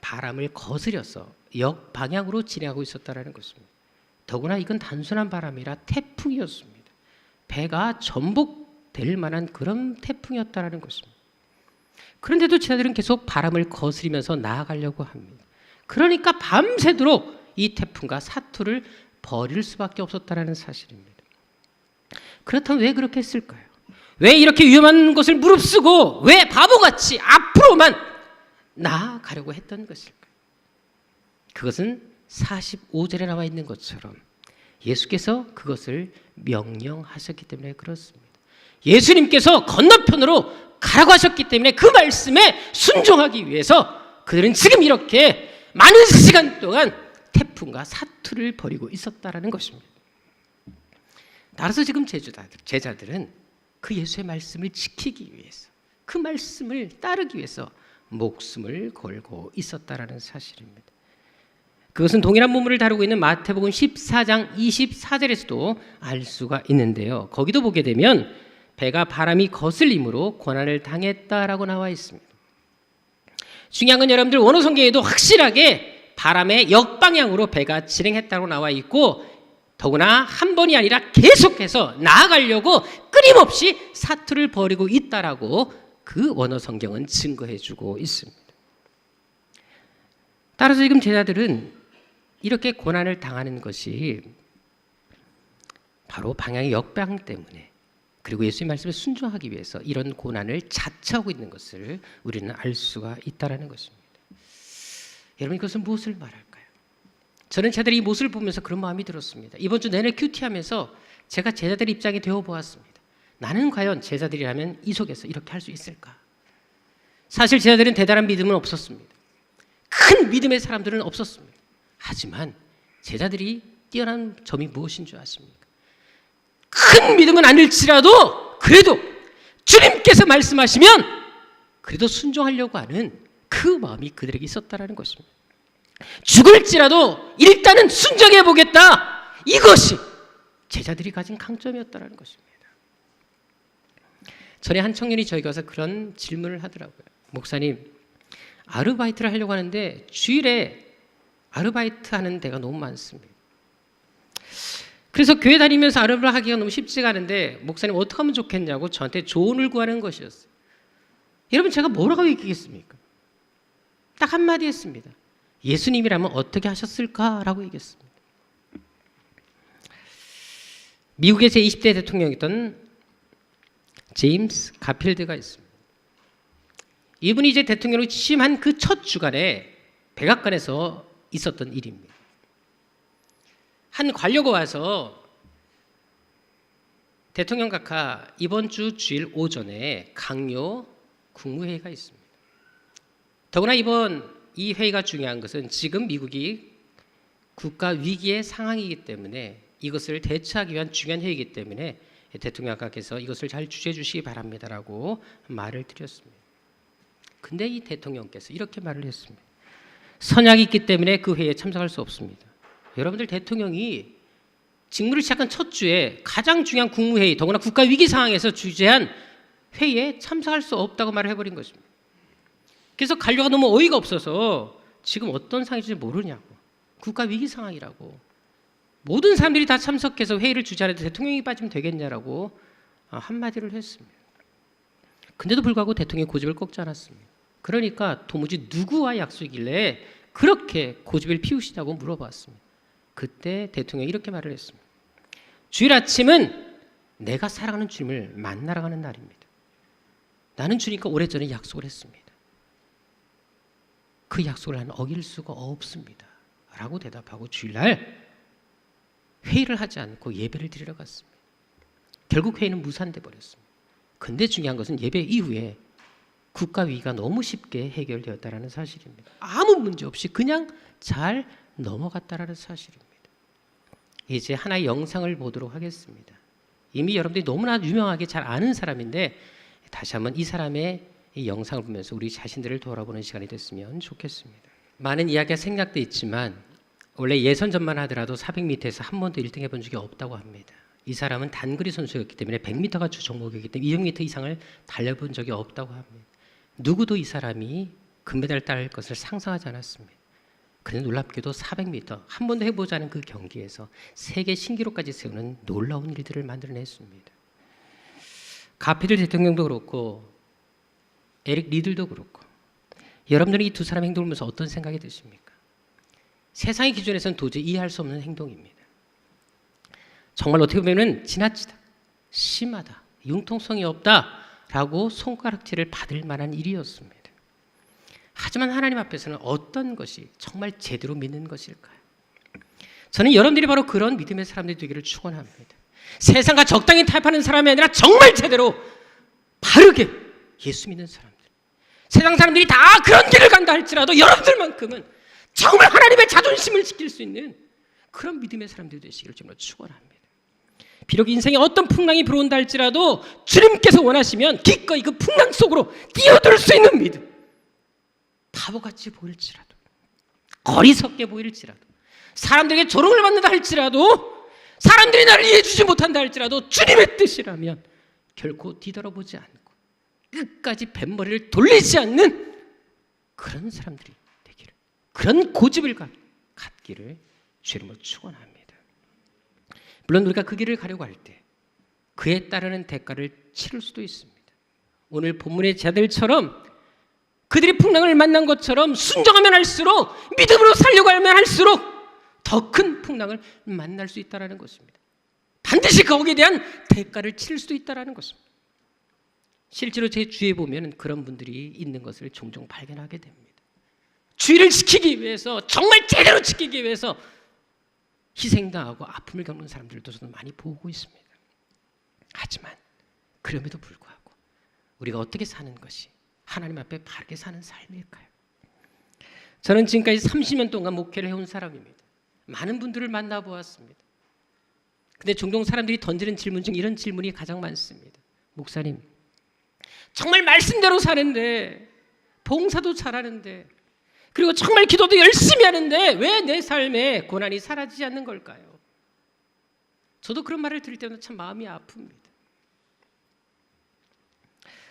바람을 거스려서 역방향으로 진행하고 있었다는 것입니다. 더구나 이건 단순한 바람이라 태풍이었습니다. 배가 전복될 만한 그런 태풍이었다는 것입니다. 그런데도 제자들은 계속 바람을 거스리면서 나아가려고 합니다. 그러니까 밤새도록 이 태풍과 사투를 벌일 수밖에 없었다는 사실입니다. 그렇다면 왜 그렇게 했을까요? 왜 이렇게 위험한 것을 무릅쓰고 왜 바보같이 앞으로만 나아가려고 했던 것일까요? 그것은 45절에 나와 있는 것처럼 예수께서 그것을 명령하셨기 때문에 그렇습니다. 예수님께서 건너편으로 가라고 하셨기 때문에 그 말씀에 순종하기 위해서 그들은 지금 이렇게 많은 시간 동안 태풍과 사투를 벌이고 있었다라는 것입니다. 따라서 지금 제자들은 그 예수의 말씀을 지키기 위해서, 그 말씀을 따르기 위해서 목숨을 걸고 있었다라는 사실입니다. 그것은 동일한 본문을 다루고 있는 마태복음 14장 24절에서도 알 수가 있는데요. 거기도 보게 되면 배가 바람이 거슬림으로 고난을 당했다라고 나와 있습니다. 중요한 건 여러분들 원어 성경에도 확실하게 바람의 역방향으로 배가 진행했다고 나와 있고 더구나 한 번이 아니라 계속해서 나아가려고 끊임없이 사투를 벌이고 있다라고 그 원어 성경은 증거해주고 있습니다. 따라서 지금 제자들은 이렇게 고난을 당하는 것이 바로 방향의 역방 때문에 그리고 예수의 말씀에 순종하기 위해서 이런 고난을 자처하고 있는 것을 우리는 알 수가 있다는 것입니다. 여러분, 이것은 무엇을 말할까요? 저는 제자들이 이 모습을 보면서 그런 마음이 들었습니다. 이번 주 내내 큐티하면서 제가 제자들 입장이 되어보았습니다. 나는 과연 제자들이라면 이 속에서 이렇게 할 수 있을까? 사실 제자들은 대단한 믿음은 없었습니다. 큰 믿음의 사람들은 없었습니다. 하지만 제자들이 뛰어난 점이 무엇인 줄 아십니까? 큰 믿음은 아닐지라도 그래도 주님께서 말씀하시면 그래도 순종하려고 하는 그 마음이 그들에게 있었다는 것입니다. 죽을지라도 일단은 순종해 보겠다. 이것이 제자들이 가진 강점이었다는 것입니다. 전에 한 청년이 저에게 와서 그런 질문을 하더라고요. 목사님, 아르바이트를 하려고 하는데 주일에 아르바이트 하는 데가 너무 많습니다. 그래서 교회 다니면서 아르바이트 하기가 너무 쉽지가 않은데 목사님 어떻게 하면 좋겠냐고 저한테 조언을 구하는 것이었어요. 여러분, 제가 뭐라고 얘기했습니까? 딱 한마디 했습니다. 예수님이라면 어떻게 하셨을까라고 얘기했습니다. 미국의 제20대 대통령이었던 제임스 가필드가 있습니다. 이분이 이제 대통령으로 취임한 그 첫 주간에 백악관에서 있었던 일입니다. 한 관료가 와서 대통령 각하 이번 주 주일 오전에 강요 국무회의가 있습니다. 더구나 이번 이 회의가 중요한 것은 지금 미국이 국가 위기의 상황이기 때문에 이것을 대처하기 위한 중요한 회의이기 때문에 대통령 각하께서 이것을 잘 주재해 주시기 바랍니다라고 말을 드렸습니다. 근데 이 대통령께서 이렇게 말을 했습니다. 선약이 있기 때문에 그 회의에 참석할 수 없습니다. 여러분들, 대통령이 직무를 시작한 첫 주에 가장 중요한 국무회의, 더구나 국가 위기 상황에서 주재한 회의에 참석할 수 없다고 말을 해버린 것입니다. 그래서 관료가 너무 어이가 없어서 지금 어떤 상황인지 모르냐고, 국가 위기 상황이라고, 모든 사람들이 다 참석해서 회의를 주재하는데 대통령이 빠지면 되겠냐라고 한마디를 했습니다. 근데도 불구하고 대통령이 고집을 꺾지 않았습니다. 그러니까 도무지 누구와 약속이길래 그렇게 고집을 피우시냐고 물어봤습니다. 그때 대통령이 이렇게 말을 했습니다. 주일 아침은 내가 사랑하는 주님을 만나러 가는 날입니다. 나는 주님과 오래전에 약속을 했습니다. 그 약속을 나는 어길 수가 없습니다 라고 대답하고 주일날 회의를 하지 않고 예배를 드리러 갔습니다. 결국 회의는 무산돼 버렸습니다. 근데 중요한 것은 예배 이후에 국가 위기가 너무 쉽게 해결되었다는 사실입니다. 아무 문제 없이 그냥 잘 넘어갔다는 사실입니다. 이제 하나의 영상을 보도록 하겠습니다. 이미 여러분들이 너무나 유명하게 잘 아는 사람인데 다시 한번 이 사람의 이 영상을 보면서 우리 자신들을 돌아보는 시간이 됐으면 좋겠습니다. 많은 이야기가 생략돼 있지만 원래 예선전만 하더라도 400m에서 한 번도 1등 해본 적이 없다고 합니다. 이 사람은 단거리 선수였기 때문에 100m가 주 종목이기 때문에 200m 이상을 달려본 적이 없다고 합니다. 누구도 이 사람이 금메달을 따를 것을 상상하지 않았습니다. 그런데 놀랍게도 400m 한 번도 해보지 않은 그 경기에서 세계 신기록까지 세우는 놀라운 일들을 만들어냈습니다. 가필드 대통령도 그렇고 에릭 리들도 그렇고 여러분들은 이 두 사람의 행동을 보면서 어떤 생각이 드십니까? 세상의 기준에서는 도저히 이해할 수 없는 행동입니다. 정말 어떻게 보면 지나치다, 심하다, 융통성이 없다라고 손가락질을 받을 만한 일이었습니다. 하지만 하나님 앞에서는 어떤 것이 정말 제대로 믿는 것일까요? 저는 여러분들이 바로 그런 믿음의 사람들이 되기를 축원합니다. 세상과 적당히 타협하는 사람이 아니라 정말 제대로 바르게 예수 믿는 사람들. 세상 사람들이 다 그런 길을 간다 할지라도 여러분들만큼은 정말 하나님의 자존심을 지킬 수 있는 그런 믿음의 사람들이 되시기를 정말 축원합니다. 비록 인생에 어떤 풍랑이 불어온다 할지라도 주님께서 원하시면 기꺼이 그 풍랑 속으로 뛰어들 수 있는 믿음. 바보같이 보일지라도, 어리석게 보일지라도, 사람들에게 조롱을 받는다 할지라도, 사람들이 나를 이해해주지 못한다 할지라도 주님의 뜻이라면 결코 뒤돌아보지 않고 끝까지 뱃머리를 돌리지 않는 그런 사람들이 되기를, 그런 고집을 갖기를 주님으로 축원합니다. 물론 우리가 그 길을 가려고 할 때 그에 따르는 대가를 치를 수도 있습니다. 오늘 본문의 자들처럼 그들이 풍랑을 만난 것처럼 순종하면 할수록, 믿음으로 살려고 하면 할수록 더 큰 풍랑을 만날 수 있다는 것입니다. 반드시 거기에 대한 대가를 치를 수도 있다는 것입니다. 실제로 제 주위에 보면 그런 분들이 있는 것을 종종 발견하게 됩니다. 주의를 지키기 위해서, 정말 제대로 지키기 위해서 희생당하고 아픔을 겪는 사람들도 저는 많이 보고 있습니다. 하지만 그럼에도 불구하고 우리가 어떻게 사는 것이 하나님 앞에 바르게 사는 삶일까요? 저는 지금까지 30년 동안 목회를 해온 사람입니다. 많은 분들을 만나보았습니다. 근데 종종 사람들이 던지는 질문 중 이런 질문이 가장 많습니다. 목사님, 정말 말씀대로 사는데, 봉사도 잘하는데, 그리고 정말 기도도 열심히 하는데 왜 내 삶에 고난이 사라지지 않는 걸까요? 저도 그런 말을 들을 때마다 참 마음이 아픕니다.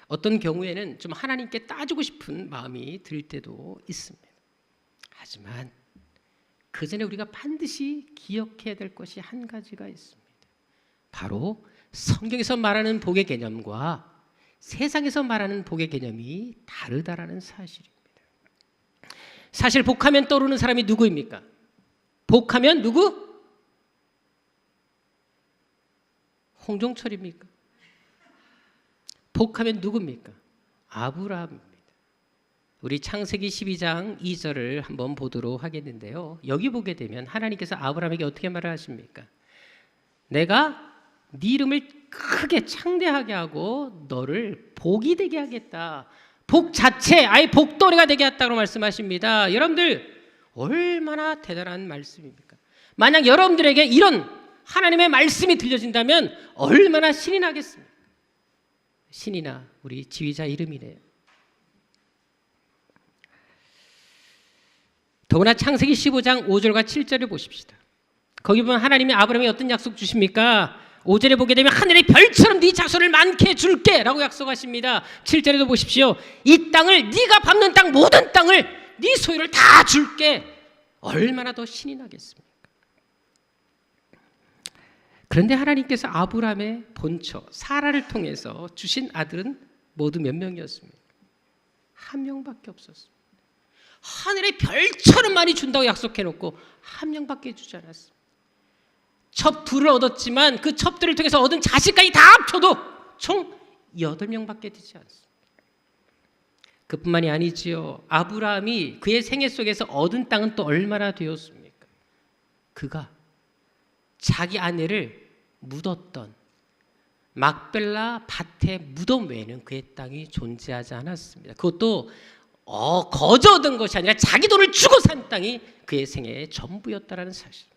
어떤 경우에는 좀 하나님께 따지고 싶은 마음이 들 때도 있습니다. 하지만 그 전에 우리가 반드시 기억해야 될 것이 한 가지가 있습니다. 바로 성경에서 말하는 복의 개념과 세상에서 말하는 복의 개념이 다르다라는 사실입니다. 사실 복하면 떠오르는 사람이 누구입니까? 복하면 누구? 홍종철입니까? 복하면 누굽니까? 아브라함입니다. 우리 창세기 12장 2절을 한번 보도록 하겠는데요. 여기 보게 되면 하나님께서 아브라함에게 어떻게 말을 하십니까? 내가 네 이름을 크게 창대하게 하고 너를 복이 되게 하겠다. 복 자체, 아예 복덩이가 되게 하겠다고 말씀하십니다. 여러분들 얼마나 대단한 말씀입니까? 만약 여러분들에게 이런 하나님의 말씀이 들려진다면 얼마나 신이 나겠습니까? 신이 나 우리 지휘자 이름이네요. 더구나 창세기 15장 5절과 7절을 보십시다. 거기 보면 하나님이 아브라함에게 어떤 약속 주십니까? 5절에 보게 되면 하늘의 별처럼 네 자손을 많게 해줄게 라고 약속하십니다. 7절에도 보십시오. 이 땅을 네가 밟는 땅 모든 땅을 네 소유를 다 줄게. 얼마나 더 신이 나겠습니까? 그런데 하나님께서 아브라함의 본처 사라를 통해서 주신 아들은 모두 몇 명이었습니까? 한 명밖에 없었습니다. 하늘의 별처럼 많이 준다고 약속해놓고 한 명밖에 주지 않았습니다. 첩 둘을 얻었지만 그 첩들을 통해서 얻은 자식까지 다 합쳐도 총 8명밖에 되지 않습니다. 그뿐만이 아니지요. 아브라함이 그의 생애 속에서 얻은 땅은 또 얼마나 되었습니까? 그가 자기 아내를 묻었던 막벨라 밭의 무덤 외에는 그의 땅이 존재하지 않았습니다. 그것도 거저 얻은 것이 아니라 자기 돈을 주고 산 땅이 그의 생애의 전부였다라는 사실.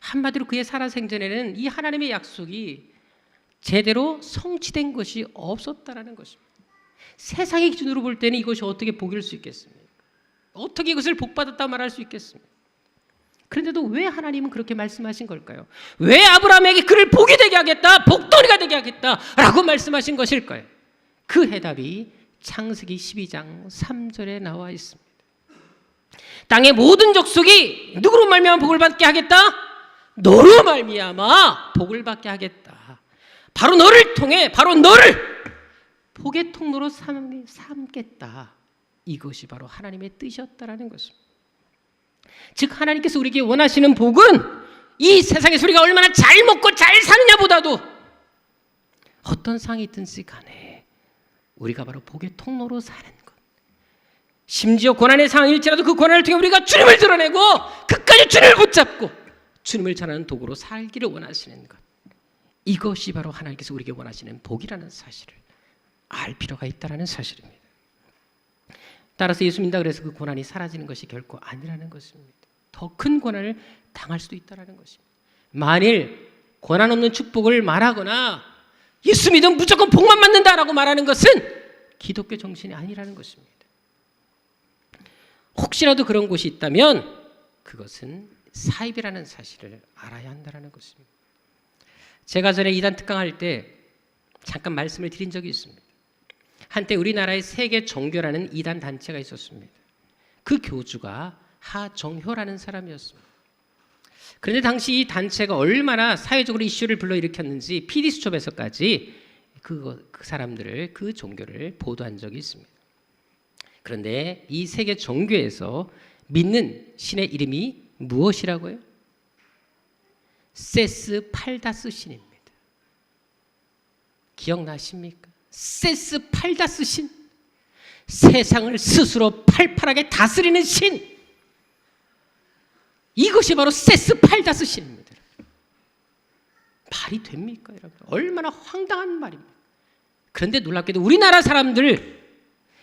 한마디로 그의 살아생전에는 이 하나님의 약속이 제대로 성취된 것이 없었다라는 것입니다. 세상의 기준으로 볼 때는 이것이 어떻게 복일 수 있겠습니까? 어떻게 이것을 복받았다 말할 수 있겠습니까? 그런데도 왜 하나님은 그렇게 말씀하신 걸까요? 왜 아브라함에게 그를 복이 되게 하겠다, 복덩이가 되게 하겠다 라고 말씀하신 것일까요? 그 해답이 창세기 12장 3절에 나와 있습니다. 땅의 모든 족속이 누구로 말미암아 복을 받게 하겠다? 너로 말미암아 복을 받게 하겠다. 바로 너를 통해 바로 너를 복의 통로로 삼겠다. 이것이 바로 하나님의 뜻이었다라는 것입니다. 즉 하나님께서 우리에게 원하시는 복은 이 세상에서 우리가 얼마나 잘 먹고 잘 사느냐보다도 어떤 상이 있든지 간에 우리가 바로 복의 통로로 사는 것. 심지어 고난의 상황일지라도 그 고난을 통해 우리가 주님을 드러내고 끝까지 주님을 붙잡고 주님을 전하는 도구로 살기를 원하시는 것. 이것이 바로 하나님께서 우리에게 원하시는 복이라는 사실을 알 필요가 있다는 사실입니다. 따라서 예수 믿는다 그래서 그 고난이 사라지는 것이 결코 아니라는 것입니다. 더 큰 고난을 당할 수도 있다는 것입니다. 만일 고난 없는 축복을 말하거나 예수 믿으면 무조건 복만 받는다라고 말하는 것은 기독교 정신이 아니라는 것입니다. 혹시라도 그런 곳이 있다면 그것은 사입이라는 사실을 알아야 한다는 것입니다. 제가 전에 이단 특강할 때 잠깐 말씀을 드린 적이 있습니다. 한때 우리나라에 세계 종교라는 이단 단체가 있었습니다. 그 교주가 하정효라는 사람이었습니다. 그런데 당시 이 단체가 얼마나 사회적으로 이슈를 불러일으켰는지 PD수첩에서까지 그 사람들을 그 종교를 보도한 적이 있습니다. 그런데 이 세계 종교에서 믿는 신의 이름이 무엇이라고요? 세스 팔다스 신입니다. 기억나십니까? 세스 팔다스 신, 세상을 스스로 팔팔하게 다스리는 신, 이것이 바로 세스 팔다스 신입니다. 말이 됩니까 여러분? 얼마나 황당한 말입니까? 그런데 놀랍게도 우리나라 사람들,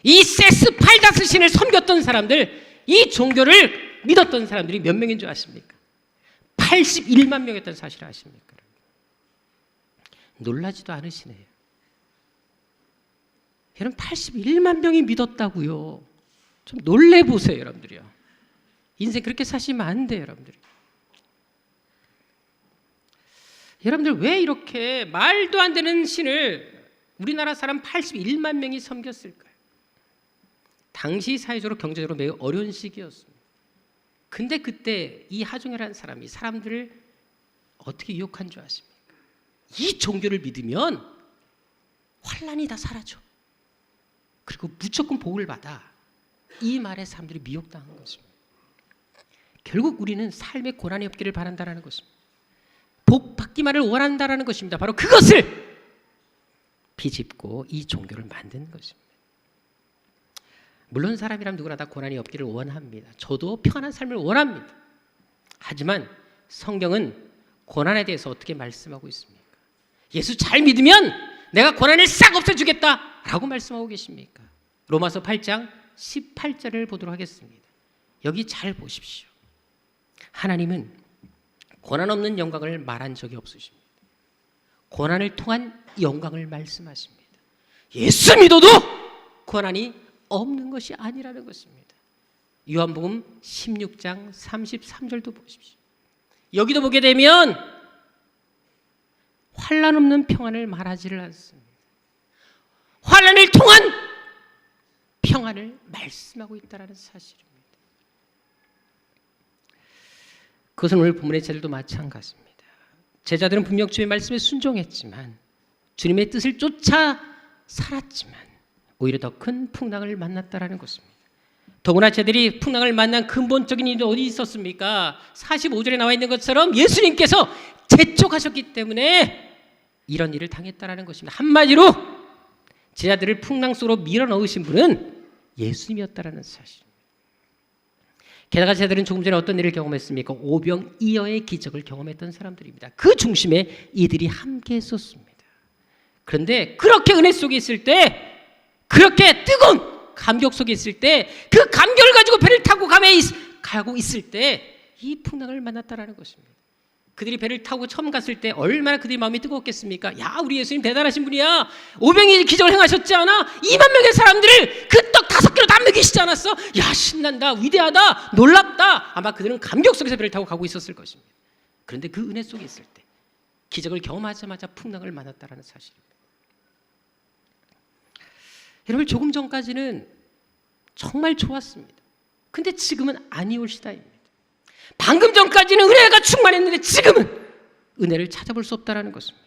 이 세스 팔다스 신을 섬겼던 사람들, 이 종교를 믿었던 사람들이 몇 명인 줄 아십니까? 81만 명이었던 사실을 아십니까? 놀라지도 않으시네요. 여러분 81만 명이 믿었다고요. 좀 놀래보세요 여러분들이요. 인생 그렇게 사시면 안 돼요 여러분들이. 여러분들 왜 이렇게 말도 안 되는 신을 우리나라 사람 81만 명이 섬겼을까요? 당시 사회적으로 경제적으로 매우 어려운 시기였습니다. 근데 그때 이 하종이라는 사람이 사람들을 어떻게 유혹한 줄 아십니까? 이 종교를 믿으면 환난이 다 사라져. 그리고 무조건 복을 받아. 이 말에 사람들이 미혹당한 것입니다. 결국 우리는 삶에 고난이 없기를 바란다는 것입니다. 복 받기만을 원한다라는 것입니다. 바로 그것을 비집고 이 종교를 만든 것입니다. 물론 사람이라면 누구나 다 고난이 없기를 원합니다. 저도 편안한 삶을 원합니다. 하지만 성경은 고난에 대해서 어떻게 말씀하고 있습니까? 예수 잘 믿으면 내가 고난을 싹 없애주겠다 라고 말씀하고 계십니까? 로마서 8장 18절을 보도록 하겠습니다. 여기 잘 보십시오. 하나님은 고난 없는 영광을 말한 적이 없으십니다. 고난을 통한 영광을 말씀하십니다. 예수 믿어도 고난이 없는 것이 아니라는 것입니다. 요한복음 16장 33절도 보십시오. 여기도 보게 되면 환난 없는 평안을 말하지를 않습니다. 환난을 통한 평안을 말씀하고 있다는 사실입니다. 그것은 오늘 본문의 제자들도 마찬가지입니다. 제자들은 분명 주의 말씀에 순종했지만 주님의 뜻을 쫓아 살았지만 오히려 더 큰 풍랑을 만났다라는 것입니다. 더구나 제자들이 풍랑을 만난 근본적인 이유는 어디 있었습니까? 45절에 나와 있는 것처럼 예수님께서 재촉하셨기 때문에 이런 일을 당했다라는 것입니다. 한마디로 제자들을 풍랑 속으로 밀어넣으신 분은 예수님이었다라는 사실입니다. 게다가 제자들은 조금 전에 어떤 일을 경험했습니까? 오병이어의 기적을 경험했던 사람들입니다. 그 중심에 이들이 함께 했었습니다. 그런데 그렇게 은혜 속에 있을 때, 그렇게 뜨거운 감격 속에 있을 때, 그 감격을 가지고 배를 타고 가고 있을 때 이 풍랑을 만났다라는 것입니다. 그들이 배를 타고 처음 갔을 때 얼마나 그들의 마음이 뜨거웠겠습니까? 야, 우리 예수님 대단하신 분이야. 오병이어 기적을 행하셨지 않아? 2만 명의 사람들을 그 떡 5개로 다 먹이시지 않았어? 야, 신난다, 위대하다, 놀랍다. 아마 그들은 감격 속에서 배를 타고 가고 있었을 것입니다. 그런데 그 은혜 속에 있을 때 기적을 경험하자마자 풍랑을 만났다라는 사실입니다. 여러분, 조금 전까지는 정말 좋았습니다. 근데 지금은 아니올 시다입니다. 방금 전까지는 은혜가 충만했는데 지금은 은혜를 찾아볼 수 없다는 것입니다.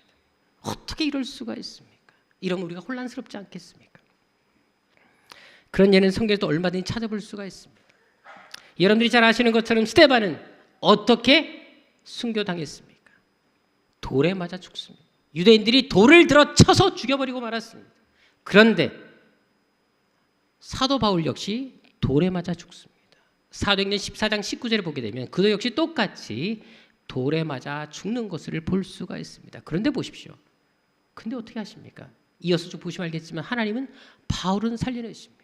어떻게 이럴 수가 있습니까? 이러면 우리가 혼란스럽지 않겠습니까? 그런 예는 성경에도 얼마든지 찾아볼 수가 있습니다. 여러분들이 잘 아시는 것처럼 스데반은 어떻게 순교당했습니까? 돌에 맞아 죽습니다. 유대인들이 돌을 들어 쳐서 죽여버리고 말았습니다. 그런데 사도 바울 역시 돌에 맞아 죽습니다. 사도행전 14장 19절에 보게 되면 그도 역시 똑같이 돌에 맞아 죽는 것을 볼 수가 있습니다. 그런데 보십시오. 근데 어떻게 하십니까? 이어서 쭉 보시면 알겠지만 하나님은 바울은 살려내십니다.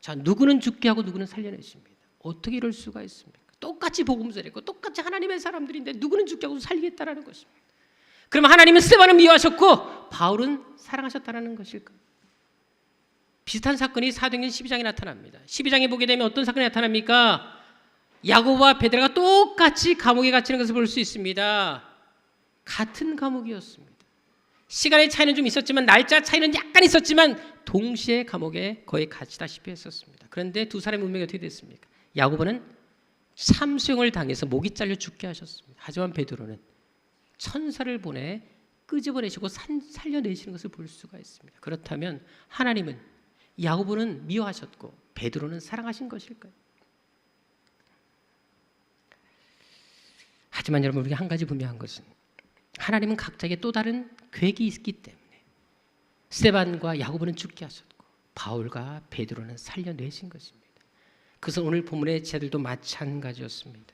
자, 누구는 죽게 하고 누구는 살려내십니다. 어떻게 이럴 수가 있습니까? 똑같이 복음을 했고 똑같이 하나님의 사람들인데 누구는 죽게 하고 살리겠다라는 것입니다. 그러면 하나님은 스데반을 미워하셨고 바울은 사랑하셨다는 것일까요? 비슷한 사건이 사도행전 12장에 나타납니다. 12장에 보게 되면 어떤 사건이 나타납니까? 야고보와 베드로가 똑같이 감옥에 갇히는 것을 볼 수 있습니다. 같은 감옥이었습니다. 시간의 차이는 좀 있었지만 날짜 차이는 약간 있었지만 동시에 감옥에 거의 갇히다시피 했었습니다. 그런데 두 사람의 운명이 어떻게 됐습니까? 야고보는 참수형을 당해서 목이 잘려 죽게 하셨습니다. 하지만 베드로는 천사를 보내 끄집어내시고 살려내시는 것을 볼 수가 있습니다. 그렇다면 하나님은 야고보는 미워하셨고 베드로는 사랑하신 것일까요? 하지만 여러분, 우리가 한 가지 분명한 것은 하나님은 각자에게 또 다른 계획이 있기 때문에 스데반과 야고보는 죽게 하셨고 바울과 베드로는 살려내신 것입니다. 그것은 오늘 본문의 제자들도 마찬가지였습니다.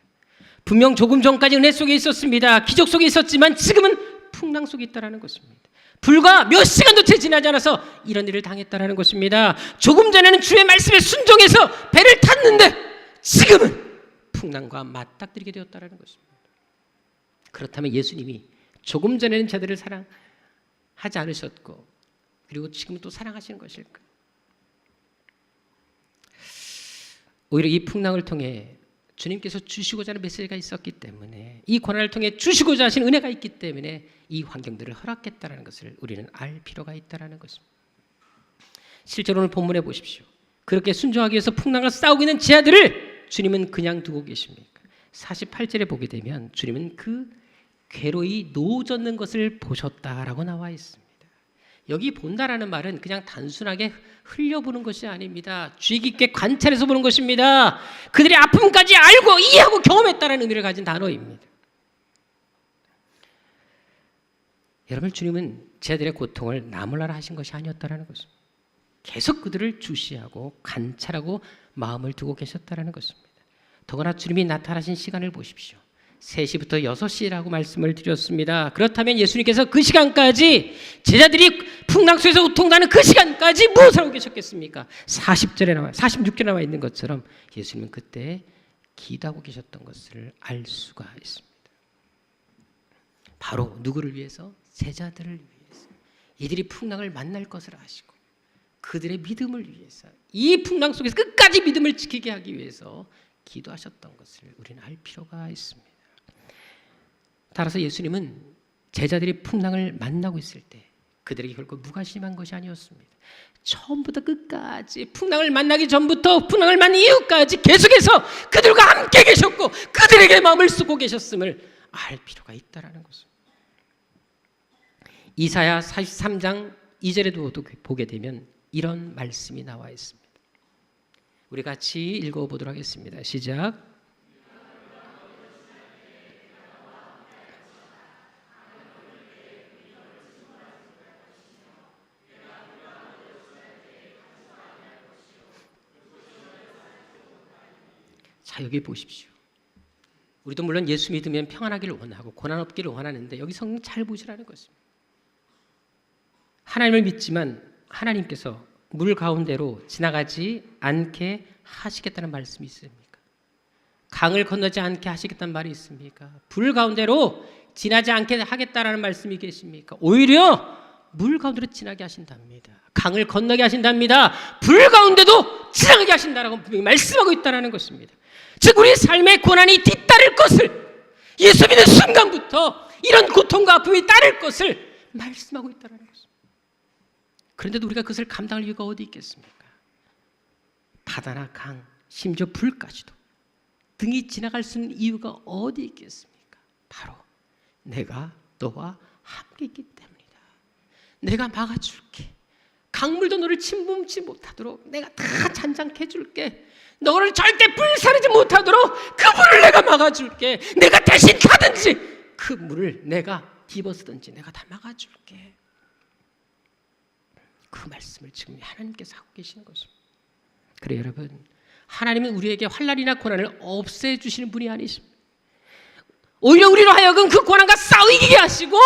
분명 조금 전까지 은혜 속에 있었습니다. 기적 속에 있었지만 지금은 풍랑 속에 있다는 것입니다. 불과 몇 시간도 채 지나지 않아서 이런 일을 당했다는 것입니다. 조금 전에는 주의 말씀에 순종해서 배를 탔는데 지금은 풍랑과 맞닥뜨리게 되었다는 것입니다. 그렇다면 예수님이 조금 전에는 자들을 사랑하지 않으셨고 그리고 지금은 또 사랑하시는 것일까? 오히려 이 풍랑을 통해 주님께서 주시고자 하는 메시지가 있었기 때문에, 이 고난을 통해 주시고자 하신 은혜가 있기 때문에 이 환경들을 허락했다는 것을 우리는 알 필요가 있다는 것입니다. 실제로 오늘 본문에 보십시오. 그렇게 순종하기 위해서 풍랑과 싸우고 있는 제자들을 주님은 그냥 두고 계십니까? 48절에 보게 되면 주님은 그 괴로이 노젓는 것을 보셨다라고 나와 있습니다. 여기 본다라는 말은 그냥 단순하게 흘려보는 것이 아닙니다. 주의 깊게 관찰해서 보는 것입니다. 그들의 아픔까지 알고 이해하고 경험했다는 의미를 가진 단어입니다. 여러분, 주님은 제자들의 고통을 나몰라라 하신 것이 아니었다라는 것입니다. 계속 그들을 주시하고 관찰하고 마음을 두고 계셨다라는 것입니다. 더구나 주님이 나타나신 시간을 보십시오. 3시부터 6시라고 말씀을 드렸습니다. 그렇다면 예수님께서 그 시간까지 제자들이 풍랑속에서 고통당하는 그 시간까지 무엇을 하고 계셨겠습니까? 46절에 나와 있는 것처럼 예수님은 그때 기도하고 계셨던 것을 알 수가 있습니다. 바로 누구를 위해서? 제자들을 위해서. 이들이 풍랑을 만날 것을 아시고 그들의 믿음을 위해서, 이 풍랑 속에서 끝까지 믿음을 지키게 하기 위해서 기도하셨던 것을 우리는 알 필요가 있습니다. 따라서 예수님은 제자들이 풍랑을 만나고 있을 때 그들에게 결코 무관심한 것이 아니었습니다. 처음부터 끝까지 풍랑을 만나기 전부터 풍랑을 만난 이후까지 계속해서 그들과 함께 계셨고 그들에게 마음을 쓰고 계셨음을 알 필요가 있다라는 것입니다. 이사야 43장 2절에도 보게 되면 이런 말씀이 나와 있습니다. 우리 같이 읽어보도록 하겠습니다. 시작. 자, 여기 보십시오. 우리도 물론 예수 믿으면 평안하기를 원하고 고난 없기를 원하는데 여기 성경 잘 보시라는 것입니다. 하나님을 믿지만 하나님께서 물 가운데로 지나가지 않게 하시겠다는 말씀이 있습니까? 강을 건너지 않게 하시겠다는 말이 있습니까? 불 가운데로 지나지 않게 하겠다라는 말씀이 계십니까? 오히려 물 가운데로 지나게 하신답니다. 강을 건너게 하신답니다. 불 가운데도 지나가게 하신다라고 분명히 말씀하고 있다는 것입니다. 즉 우리 삶의 고난이 뒤따를 것을, 예수 믿는 순간부터 이런 고통과 아픔이 따를 것을 말씀하고 있다는 것입니다. 그런데도 우리가 그것을 감당할 이유가 어디 있겠습니까? 바다나 강, 심지어 불까지도 등이 지나갈 수 있는 이유가 어디 있겠습니까? 바로 내가 너와 함께 있기 때문이다. 내가 막아줄게. 강물도 너를 침범치 못하도록 내가 다 잔잔케 해줄게. 너를 절대 불사르지 못하도록 그 물을 내가 막아줄게. 내가 대신 가든지 그 물을 내가 뒤집어쓰든지 내가 다 막아줄게. 그 말씀을 지금 하나님께서 하고 계시는 것입니다. 그래 여러분, 하나님은 우리에게 환난이나 고난을 없애주시는 분이 아니십니다. 오히려 우리로 하여금 그 고난과 싸우게 하시고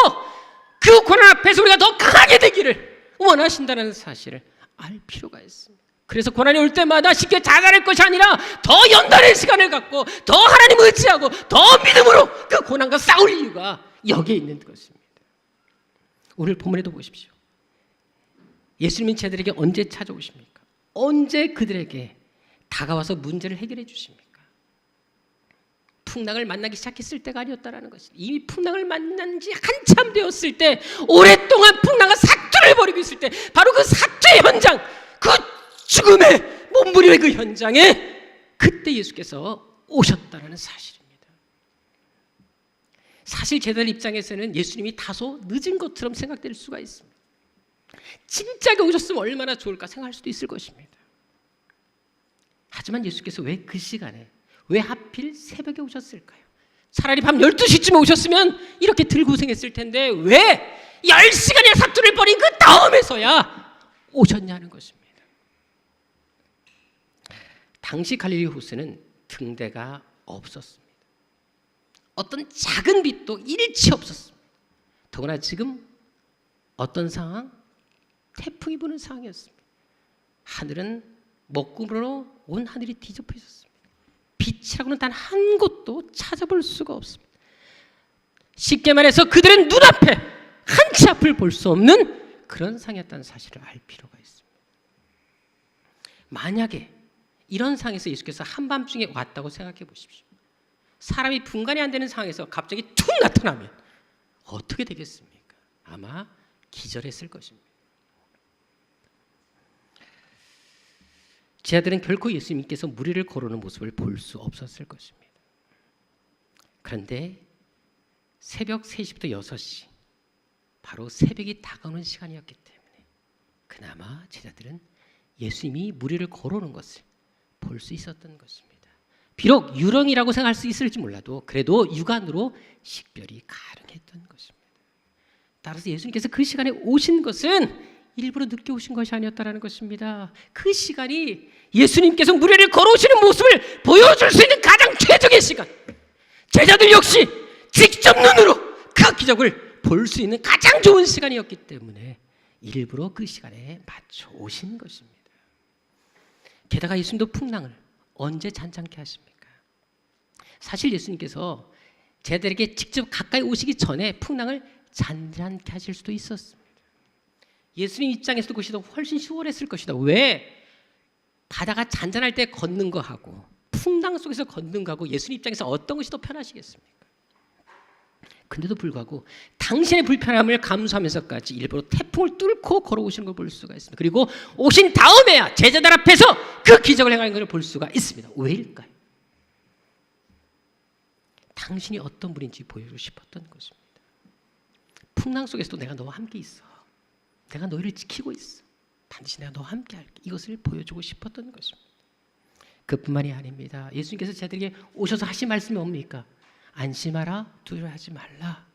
그 고난 앞에서 우리가 더 강하게 되기를 원하신다는 사실을 알 필요가 있습니다. 그래서 고난이 올 때마다 쉽게 자살할 것이 아니라 더 연단의 시간을 갖고 더 하나님을 의지하고 더 믿음으로 그 고난과 싸울 이유가 여기에 있는 것입니다. 오늘 본문에도 보십시오. 예수님은 제자들에게 언제 찾아오십니까? 언제 그들에게 다가와서 문제를 해결해 주십니까? 풍랑을 만나기 시작했을 때가 아니었다라는 것입니다. 이미 풍랑을 만난 지 한참 되었을 때, 오랫동안 풍랑과 사투를 벌이고 있을 때, 바로 그 사투의 현장, 그 죽음의 몸부림의 그 현장에 그때 예수께서 오셨다라는 사실입니다. 사실 제자들 입장에서는 예수님이 다소 늦은 것처럼 생각될 수가 있습니다. 진작에 오셨으면 얼마나 좋을까 생각할 수도 있을 것입니다. 하지만 예수께서 왜 그 시간에, 왜 하필 새벽에 오셨을까요? 차라리 밤 12시쯤에 오셨으면 이렇게 덜 고생했을 텐데 왜 10시간의 사투를 벌인 그 다음에서야 오셨냐는 것입니다. 당시 갈릴리 호수는 등대가 없었습니다. 어떤 작은 빛도 일치 없었습니다. 더구나 지금 어떤 상황? 태풍이 부는 상황이었습니다. 하늘은 먹구름으로 온 하늘이 뒤덮여 있었습니다. 빛이라고는 단 한 곳도 찾아볼 수가 없습니다. 쉽게 말해서 그들은 눈앞에 한 치 앞을 볼 수 없는 그런 상황이었다는 사실을 알 필요가 있습니다. 만약에 이런 상황에서 예수께서 한밤중에 왔다고 생각해 보십시오. 사람이 분간이 안 되는 상황에서 갑자기 툭 나타나면 어떻게 되겠습니까? 아마 기절했을 것입니다. 제자들은 결코 예수님께서 물 위를 걸어오는 모습을 볼 수 없었을 것입니다. 그런데 새벽 3시부터 6시, 바로 새벽이 다가오는 시간이었기 때문에 그나마 제자들은 예수님이 물 위를 걸어오는 것을 볼 수 있었던 것입니다. 비록 유령이라고 생각할 수 있을지 몰라도 그래도 육안으로 식별이 가능했던 것입니다. 따라서 예수님께서 그 시간에 오신 것은 일부러 늦게 오신 것이 아니었다라는 것입니다. 그 시간이 예수님께서 무리를 걸어오시는 모습을 보여줄 수 있는 가장 최적의 시간, 제자들 역시 직접 눈으로 그 기적을 볼 수 있는 가장 좋은 시간이었기 때문에 일부러 그 시간에 맞춰 오신 것입니다. 게다가 예수님도 풍랑을 언제 잔잔케 하십니까? 사실 예수님께서 제자들에게 직접 가까이 오시기 전에 풍랑을 잔잔케 하실 수도 있었습니다. 예수님 입장에서도 그것이 더 훨씬 수월했을 것이다. 왜? 바다가 잔잔할 때 걷는 거하고 풍랑 속에서 걷는 거하고 예수님 입장에서 어떤 것이 더 편하시겠습니까? 근데도 불구하고 당신의 불편함을 감수하면서까지 일부러 태풍을 뚫고 걸어오시는 걸 볼 수가 있습니다. 그리고 오신 다음에야 제자들 앞에서 그 기적을 행하는 것을 볼 수가 있습니다. 왜일까요? 당신이 어떤 분인지 보여주고 싶었던 것입니다. 풍랑 속에서도 내가 너와 함께 있어. 내가 너희를 지키고 있어. 반드시 내가 너와 함께 할게. 이것을 보여주고 싶었던 것입니다. 그뿐만이 아닙니다. 예수님께서 제자들에게 오셔서 하신 말씀이 뭡니까? 안심하라, 두려워하지 말라.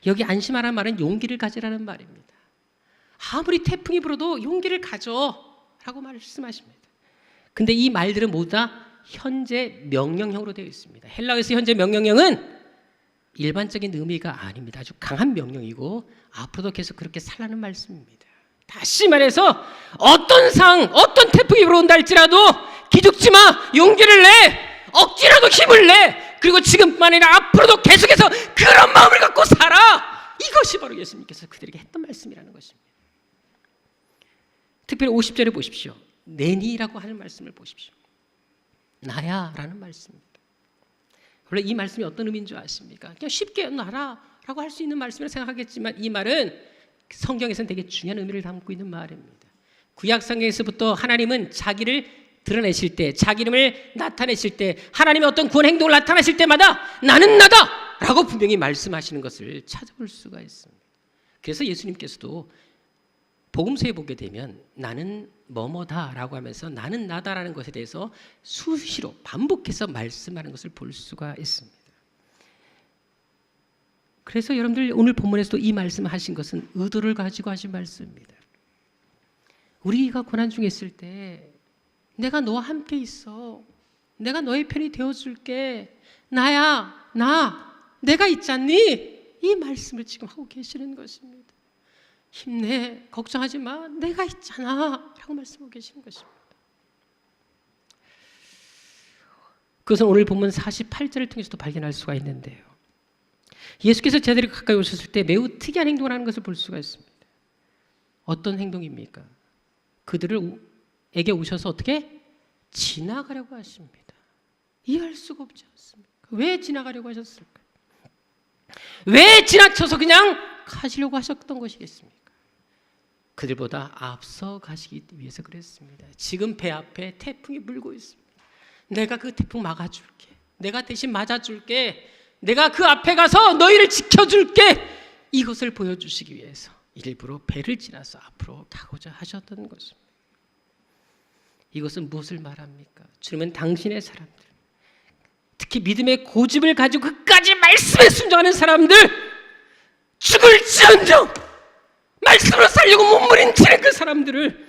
여기 안심하라는 말은 용기를 가지라는 말입니다. 아무리 태풍이 불어도 용기를 가져라고 말씀하십니다. 근데 이 말들은 모두 다 현재 명령형으로 되어 있습니다. 헬라어에서 현재 명령형은 일반적인 의미가 아닙니다. 아주 강한 명령이고 앞으로도 계속 그렇게 살라는 말씀입니다. 다시 말해서 어떤 상황, 어떤 태풍이 불어온다 할지라도 기죽지 마, 용기를 내, 억지라도 힘을 내. 그리고 지금뿐만 아니라 앞으로도 계속해서 그런 마음을 갖고 살아. 이것이 바로 예수님께서 그들에게 했던 말씀이라는 것입니다. 특별히 50절에 보십시오. 내니라고 하는 말씀을 보십시오. 나야 라는 말씀입니다. 원래 이 말씀이 어떤 의미인 줄 아십니까? 그냥 쉽게 나라라고 할 수 있는 말씀이라고 생각하겠지만 이 말은 성경에서는 되게 중요한 의미를 담고 있는 말입니다. 구약 성경에서부터 하나님은 자기를 드러내실 때, 자기 이름을 나타내실 때, 하나님의 어떤 구원 행동을 나타내실 때마다 나는 나다 라고 분명히 말씀하시는 것을 찾아볼 수가 있습니다. 그래서 예수님께서도 복음서에 보게 되면 나는 뭐뭐다 라고 하면서 나는 나다라는 것에 대해서 수시로 반복해서 말씀하는 것을 볼 수가 있습니다. 그래서 여러분들 오늘 본문에서도 이 말씀을 하신 것은 의도를 가지고 하신 말씀입니다. 우리가 고난 중에 있을 때 내가 너와 함께 있어. 내가 너의 편이 되어줄게. 나야, 내가 있잖니? 이 말씀을 지금 하고 계시는 것입니다. 힘내, 걱정하지 마, 내가 있잖아 라고 말씀하고 계시는 것입니다. 그것은 오늘 본문 48절을 통해서도 발견할 수가 있는데요. 예수께서 제자들이 가까이 오셨을 때 매우 특이한 행동을 하는 것을 볼 수가 있습니다. 어떤 행동입니까? 그들에게 오셔서 어떻게? 지나가려고 하십니다. 이해할 수가 없지 않습니까? 왜 지나가려고 하셨을까? 왜 지나쳐서 그냥 가시려고 하셨던 것이겠습니까? 그들보다 앞서 가시기 위해서 그랬습니다. 지금 배 앞에 태풍이 불고 있습니다. 내가 그 태풍 막아줄게. 내가 대신 맞아줄게. 내가 그 앞에 가서 너희를 지켜줄게. 이것을 보여주시기 위해서 일부러 배를 지나서 앞으로 가고자 하셨던 것입니다. 이것은 무엇을 말합니까? 주님은 당신의 사람들, 특히 믿음의 고집을 가지고 끝까지 말씀에 순종하는 사람들, 죽을지언정 말씀으로 살려고 몸부림치는 그 사람들을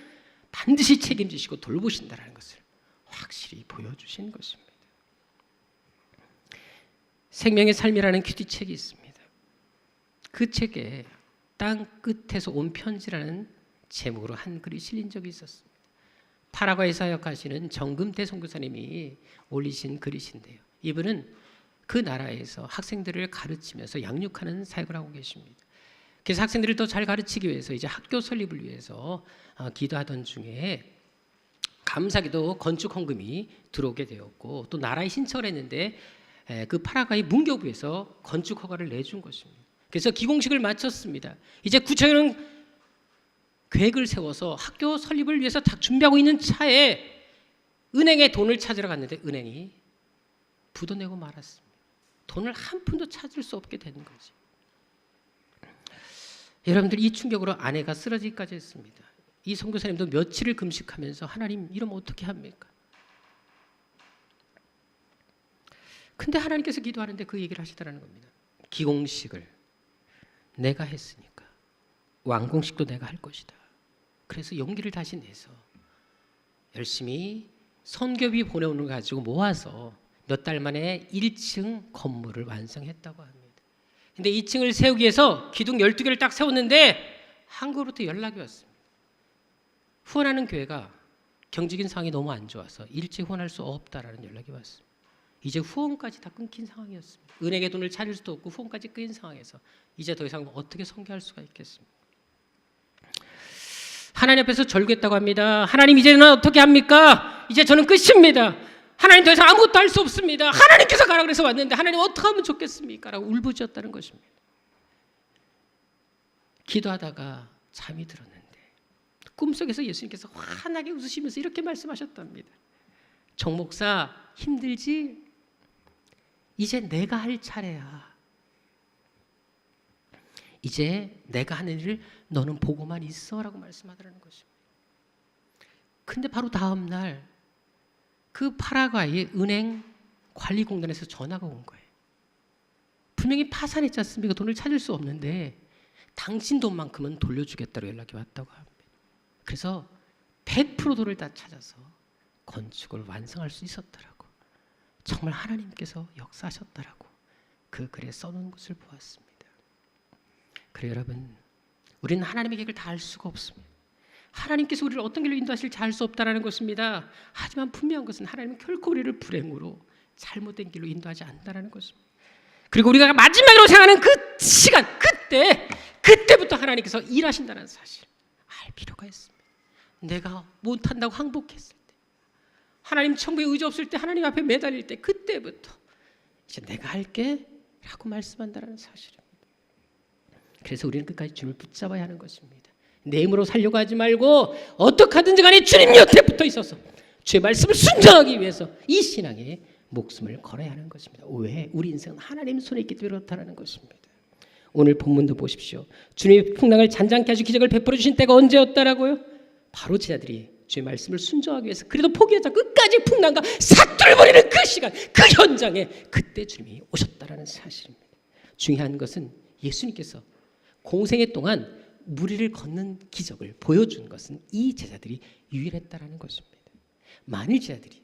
반드시 책임지시고 돌보신다는 것을 확실히 보여주신 것입니다. 생명의 삶이라는 큐티책이 있습니다. 그 책에 땅 끝에서 온 편지라는 제목으로 한 글이 실린 적이 있었습니다. 파라과이 사역하시는 정금태 선교사님이 올리신 글이신데요. 이분은 그 나라에서 학생들을 가르치면서 양육하는 사역을 하고 계십니다. 그래서 학생들을 더 잘 가르치기 위해서 이제 학교 설립을 위해서 기도하던 중에 감사하게도 건축 헌금이 들어오게 되었고 또 나라에 신청을 했는데 그 파라과이 문교부에서 건축 허가를 내준 것입니다. 그래서 기공식을 마쳤습니다. 이제 구체적인 계획을 세워서 학교 설립을 위해서 다 준비하고 있는 차에 은행에 돈을 찾으러 갔는데 은행이 부도내고 말았습니다. 돈을 한 푼도 찾을 수 없게 되는 거지. 여러분들 이 충격으로 아내가 쓰러지기까지 했습니다. 이 선교사님도 며칠을 금식하면서 하나님 이러면 어떻게 합니까? 근데 하나님께서 기도하는데 그 얘기를 하시더라는 겁니다. 기공식을 내가 했으니까 완공식도 내가 할 것이다. 그래서 용기를 다시 내서 열심히 선교비 보내오는 걸 가지고 모아서 몇 달 만에 1층 건물을 완성했다고 합니다. 근데 2층을 세우기 위해서 기둥 12개를 딱 세웠는데 한국으로부터 연락이 왔습니다. 후원하는 교회가 경제적인 상황이 너무 안 좋아서 일찍 후원할 수 없다라는 연락이 왔습니다. 이제 후원까지 다 끊긴 상황이었습니다. 은행의 돈을 찾을 수도 없고 후원까지 끊긴 상황에서 이제 더 이상 어떻게 선교할 수가 있겠습니까? 하나님 앞에서 절규했다고 합니다. 하나님, 이제는 어떻게 합니까? 이제 저는 끝입니다. 하나님, 더 이상 아무것도 할 수 없습니다. 하나님께서 가라 그래서 왔는데 하나님 어떻게 하면 좋겠습니까? 라고 울부짖었다는 것입니다. 기도하다가 잠이 들었는데 꿈속에서 예수님께서 환하게 웃으시면서 이렇게 말씀하셨답니다. 정 목사, 힘들지? 이제 내가 할 차례야. 이제 내가 하는 일을 너는 보고만 있어 라고 말씀하더라는 것입니다. 근데 바로 다음 날 그 파라과이 은행 관리공단에서 전화가 온 거예요. 분명히 파산했지 않습니까? 돈을 찾을 수 없는데 당신 돈만큼은 돌려주겠다고 연락이 왔다고 합니다. 그래서 100% 돈을 다 찾아서 건축을 완성할 수 있었더라고. 정말 하나님께서 역사하셨다라고 그 글에 써놓은 것을 보았습니다. 그래 여러분, 우리는 하나님의 계획을 다 알 수가 없습니다. 하나님께서 우리를 어떤 길로 인도하실지 알 수 없다라는 것입니다. 하지만 분명한 것은 하나님은 결코 우리를 불행으로 잘못된 길로 인도하지 않는다라는 것입니다. 그리고 우리가 마지막으로 생각하는 그 시간, 그때부터 하나님께서 일하신다는 사실 알 필요가 있습니다. 내가 못한다고 항복했을 때, 하나님 천국에 의지 없을 때, 하나님 앞에 매달릴 때, 그때부터 이제 내가 할게 라고 말씀한다는 사실입니다. 그래서 우리는 끝까지 주님을 붙잡아야 하는 것입니다. 내 힘으로 살려고 하지 말고 어떻게 하든지 간에 주님 곁에 붙어 있어서 주의 말씀을 순종하기 위해서 이 신앙에 목숨을 걸어야 하는 것입니다. 왜? 우리 인생은 하나님 손에 있기 때문에 그렇다는 것입니다. 오늘 본문도 보십시오. 주님의 풍랑을 잔잔케 하시고 기적을 베풀어 주신 때가 언제였다라고요? 바로 제자들이 주의 말씀을 순종하기 위해서 그래도 포기하자 끝까지 풍랑과 사투를 벌이는 그 시간, 그 현장에 그때 주님이 오셨다라는 사실입니다. 중요한 것은 예수님께서 공생애 동안 무리를 걷는 기적을 보여준 것은 이 제자들이 유일했다라는 것입니다. 만일 제자들이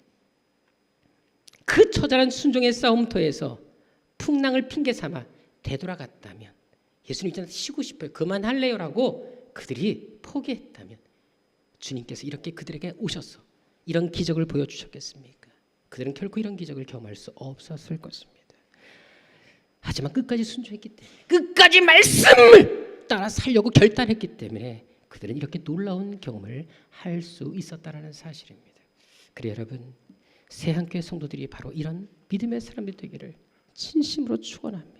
그 처절한 순종의 싸움터에서 풍랑을 핑계 삼아 되돌아갔다면, 예수님 이제 쉬고 싶어요, 그만할래요라고 그들이 포기했다면 주님께서 이렇게 그들에게 오셔서 이런 기적을 보여주셨겠습니까? 그들은 결코 이런 기적을 경험할 수 없었을 것입니다. 하지만 끝까지 순종했기 때문에, 끝까지 말씀을 따라 살려고 결단했기 때문에 그들은 이렇게 놀라운 경험을 할 수 있었다라는 사실입니다. 그래 여러분, 새한교회 성도들이 바로 이런 믿음의 사람들이 되기를 진심으로 축원합니다.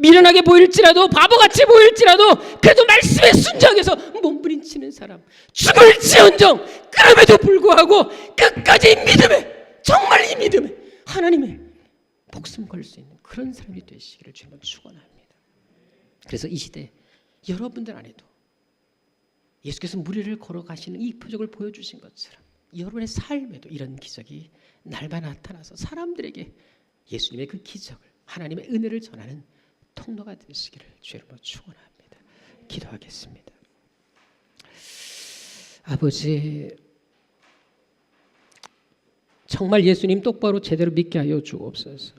미련하게 보일지라도, 바보같이 보일지라도 그래도 말씀에 순종해서 몸부림치는 사람, 죽을지언정 그럼에도 불구하고 끝까지 믿음에, 정말 이 믿음에 하나님의 목숨 걸 수 있는 그런 사람이 되시기를 주님은 축원합니다. 그래서 이 시대 여러분들 안에도 예수께서 무리를 걸어가시는 이 표적을 보여주신 것처럼 여러분의 삶에도 이런 기적이 날마다 나타나서 사람들에게 예수님의 그 기적을, 하나님의 은혜를 전하는 통로가 되시기를 주의 이름으로 축원합니다. 기도하겠습니다. 아버지, 정말 예수님 똑바로 제대로 믿게 하여 주옵소서.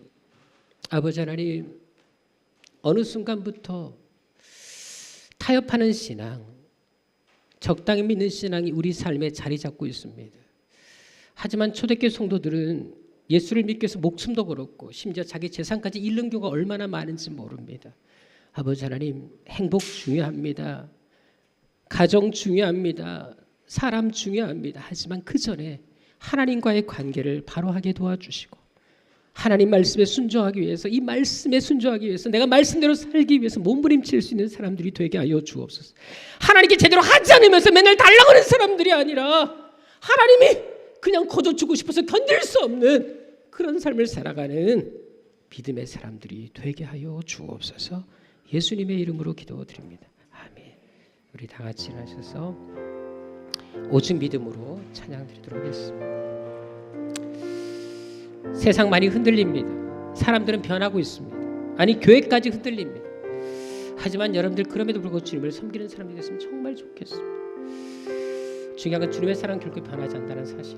아버지 하나님, 어느 순간부터 타협하는 신앙, 적당히 믿는 신앙이 우리 삶에 자리 잡고 있습니다. 하지만 초대교회 성도들은 예수를 믿기 위해서 목숨도 걸었고 심지어 자기 재산까지 잃는 경우가 얼마나 많은지 모릅니다. 아버지 하나님, 행복 중요합니다. 가정 중요합니다. 사람 중요합니다. 하지만 그 전에 하나님과의 관계를 바로 하게 도와주시고 하나님 말씀에 순종하기 위해서, 이 말씀에 순종하기 위해서, 내가 말씀대로 살기 위해서 몸부림칠 수 있는 사람들이 되게 하여 주옵소서. 하나님께 제대로 하지 않으면서 맨날 달라고 하는 사람들이 아니라 하나님이 그냥 거저 주고 싶어서 견딜 수 없는 그런 삶을 살아가는 믿음의 사람들이 되게 하여 주옵소서. 예수님의 이름으로 기도드립니다. 아멘. 우리 다 같이 일어나셔서 오직 믿음으로 찬양 드리도록 하겠습니다. 세상 많이 흔들립니다. 사람들은 변하고 있습니다. 아니 교회까지 흔들립니다. 하지만 여러분들 그럼에도 불구하고 주님을 섬기는 사람들이 됐으면 정말 좋겠습니다. 중요한 건 주님의 사랑 결코 변하지 않는다는 사실.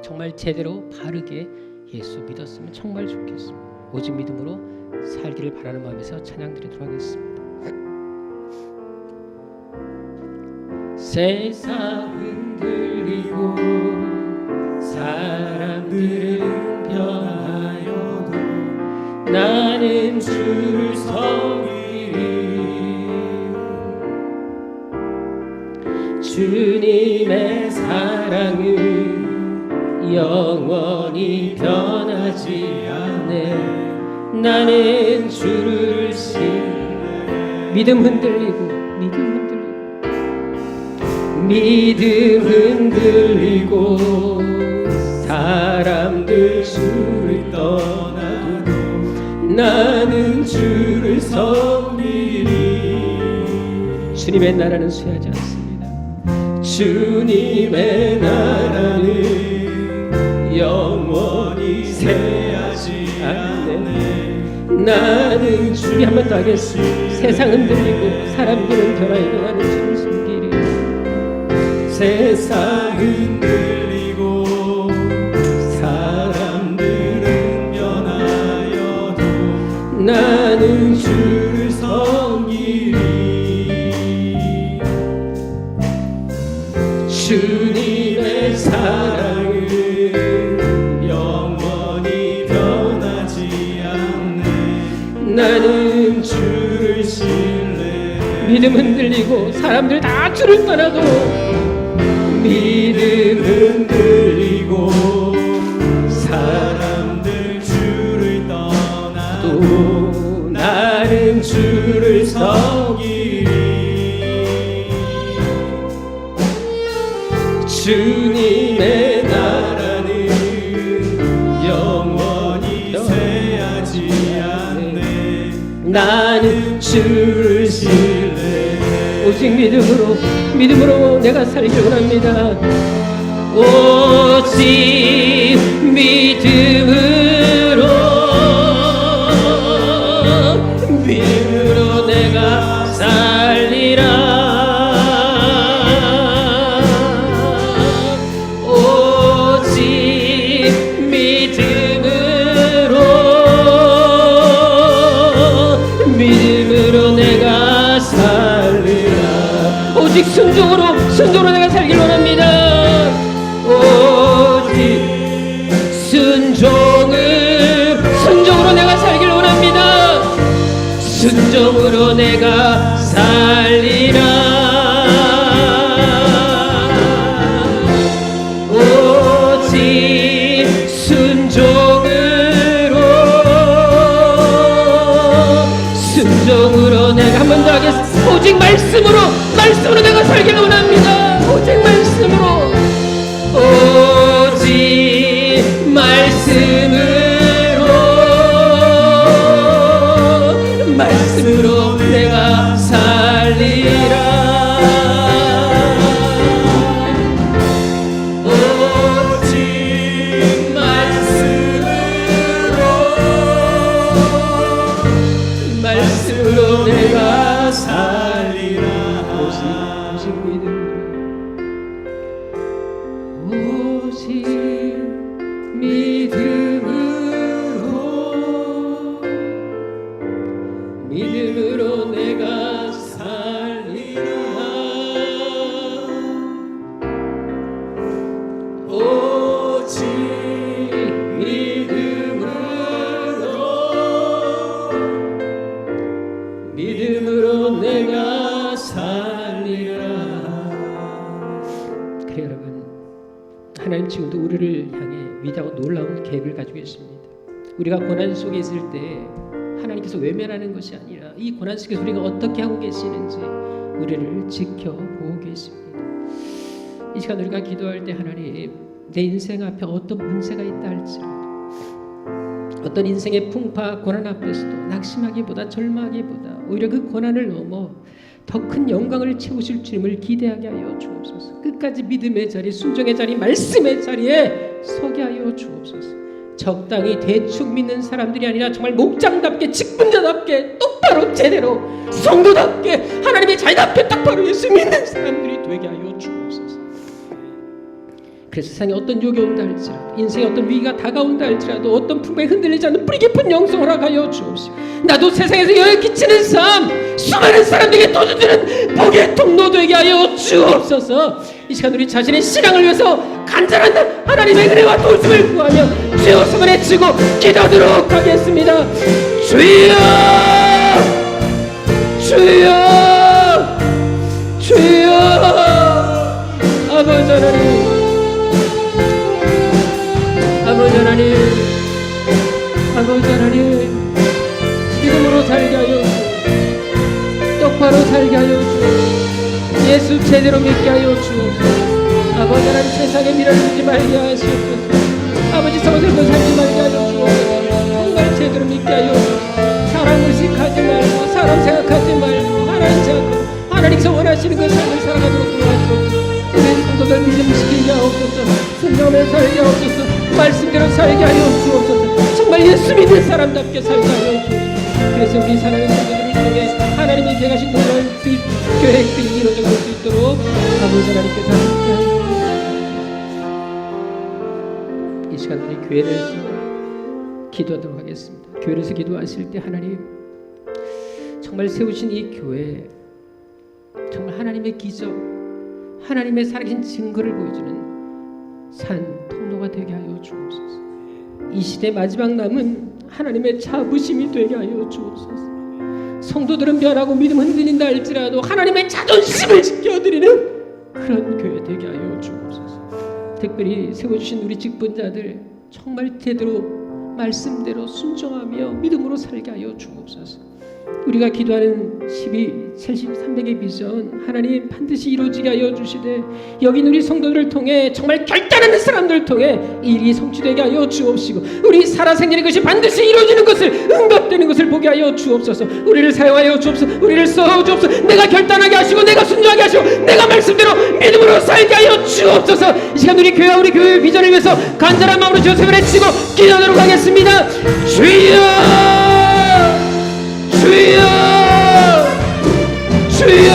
정말 제대로 바르게 예수 믿었으면 정말 좋겠습니다. 오직 믿음으로 살기를 바라는 마음에서 찬양드리도록 하겠습니다. 세상 흔들리고 사람들은 변하여도 나는 주를 섬기리. 주님의 사랑은 영원히 변하지 않네. 나는 주를 신뢰해. 믿음 흔들리고 사람들 주를 떠나도 나는 주를 섬기리. 주님의 나라는 쇠하지 않습니다. 주님의 나라는 영원히 쇠하지 않네. 나는 주님 한 번 더 하겠습니다. 세상 흔들리고 사람들은 변하여도 나는 주를 섬기리. 세상 흔들리고 사람들은 변하여도 나는 주를 섬기리. 주님의 사랑은 영원히 변하지 않네. 나는 주를 신뢰해. 믿음 흔들리고 사람들 다 주를 떠나도 믿음 흔들리고 사람들 주를 떠나도 나는 주를 섬기리. 주님의 나라는 영원히 쇠하지 않네. 나는 주를 신뢰해. 오직 믿음으로 내가 살기를 원합니다. 오직 믿음으로 내가 살리라. 오직 믿음으로 내가 살리라. 오직 순종으로 내가 살길 원합니다. 오직 순종으로 내가 살길 원합니다. 순종으로 내가 살리라. 오직 순종으로 내가 한 번 더 하겠습니다. 오직 말씀으로 내가 살길 원합니다. 오직 말씀으로 내가 살리라. 오직 말씀으로 내가 살리라. 오직 믿음으로 내가 살리라. 오직 믿음으로 내가 살리라. 그래 여러분, 하나님 지금도 우리를 향해 위대하고 놀라운 계획을 가지고 계십니다. 우리가 고난 속에 있을 때 하나님께서 외면하는 것이 아니라 이 고난 속에서 우리가 어떻게 하고 계시는지 우리를 지켜보고 계십니다. 이 시간 우리가 기도할 때 하나님, 내 인생 앞에 어떤 문제가 있다 할지라도, 어떤 인생의 풍파 고난 앞에서도 낙심하기보다 절망하기보다 오히려 그 고난을 넘어 더 큰 영광을 채우실 주님을 기대하게 하여 주옵소서. 끝까지 믿음의 자리, 순종의 자리, 말씀의 자리에 서게 하여 주옵소서. 적당히 대충 믿는 사람들이 아니라 정말 목장답게 직분자답게 똑바로 제대로 성도답게 하나님의 자녀답게 똑바로 예수 믿는 사람들이 되게 하여 주옵소서. 그래서 세상에 어떤 욕이 온다 할지라도 인생에 어떤 위기가 다가온다 할지라도 어떤 풍파에 흔들리지 않는 뿌리 깊은 영성을 허락하여 주옵시고 나도 세상에서 영향을 끼치는 삶 수많은 사람들에게 도전되는 복의 통로 되게 하여 주옵소서. 이 시간 우리 자신의 신앙을 위해서 간절한 하나님의 은혜와 도움을 구하며 주여 손에 치고 기도하도록 하겠습니다. 주여 주여 주여 아버지 하나님 아버지 하나님 아버지 하나님 믿음으로 살게 하여 주옵소서. 똑바로 살게 하여 주옵소서. 예수 제대로 믿게 하여 주옵소서. 아버지 하나님 세상에 미련을 두지 말게 하시옵소서. 아버지 성들도 살지 말게 하여 주옵소서. 정말 제대로 믿게 하여 주옵소서. 사람 의식하지 말고 사람 생각하지 말고 하나님 생각하고 하나님께서 원하시는 그 삶을 살아가도록 도와주옵소서. 우리 성도들 믿음 지키게 하옵소서. 순종하며 살게 하옵소서. 말씀대로 살게 하여 주옵소서. 정말 예수 믿는 사람답게 살게 하여 주옵소서. 그래서 우리 사랑하는 성도들을 통해 하나님이 계획하신 놀라운 계획들이 이루어질 수 있도록 아버지 하나님께서 함께하여 주옵소서. 이 시간 우리 교회에서 기도하도록 하겠습니다. 교회에서 기도하실 때 하나님 정말 세우신 이 교회 정말 하나님의 기적 하나님의 살아계신 증거를 보여주는 산 통로가 되게 하여 주옵소서. 이 시대 마지막 남은 하나님의 자부심이 되게 하여 주옵소서. 성도들은 변하고 믿음 흔들린다 할지라도 하나님의 자존심을 지켜드리는 그런 교회 되게 하여 주옵소서. 특별히 세워주신 우리 직분자들 정말 제대로 말씀대로 순종하며 믿음으로 살게 하여 주옵소서. 우리가 기도하는 12, 70, 300의 비전 하나님 반드시 이루어지게 하여 주시되 여긴 우리 성도들을 통해 정말 결단하는 사람들을 통해 일이 성취되게 하여 주옵시고 우리 살아생기는 것이 반드시 이루어지는 것을 응답되는 것을 보게 하여 주옵소서. 우리를 사용하여 주옵소서. 우리를 써 주옵소서. 내가 결단하게 하시고 내가 순종하게 하시고 내가 말씀대로 믿음으로 살게 하여 주옵소서. 이 시간 우리 교회와 우리 교회의 비전을 위해서 간절한 마음으로 주님을 외치고 기도하도록 하겠습니다. 주여 주여 주여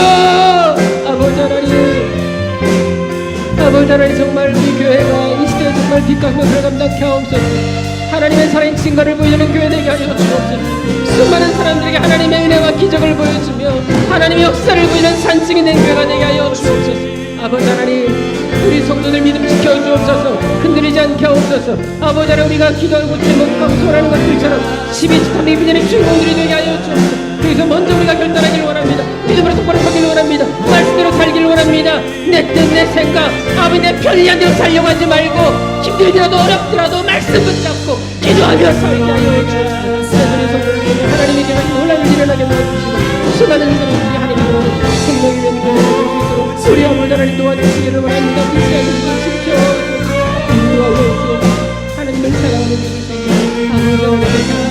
아버지 하나님 아버지 하나님 정말 우리 교회가 이 시대에 정말 빛과 힘을 감당케 하옵소서. 하나님의 살아있는 증거를 보여주는 교회 되게 하여 주옵소서. 수많은 사람들에게 하나님의 은혜와 기적을 보여주며 하나님의 역사를 보이는 산증이 된 교회가 되게 하여 주옵소서. 아버지 하나님 우리 성도들 믿음 지켜주옵소서. 흔들리지 않게 하옵소서. 아버지 하나님 우리가 기도하고 제목하고 소원하는 것들처럼 12.3의 비전의 주인공들이 되게 하여 주옵소서. 그래서 먼저 우리가 결단하기를 원합니다. 믿음으로 똑바로 서기를 원합니다. 말씀대로 살기를 원합니다. 내 뜻 내 생각 아버지 내 편리한 대로 살려고 하지 말고 힘들더라도 어렵더라도 말씀 붙잡고 기도하며 살게 하여 주옵소서. 우리 성도를 통해 하나님의 계획이 놀라운 일을 일어나게 도와주시고 수많은 사람들이 하나님으로 생명이 되는 것을 볼 수 있도록 우리 아버지 하나님 도와주시기를 원합니다. 이 시간을 지켜주옵소서. 인도하여 주옵소서. 하나님을 사랑하는 믿을 수 있는 아버지 하나님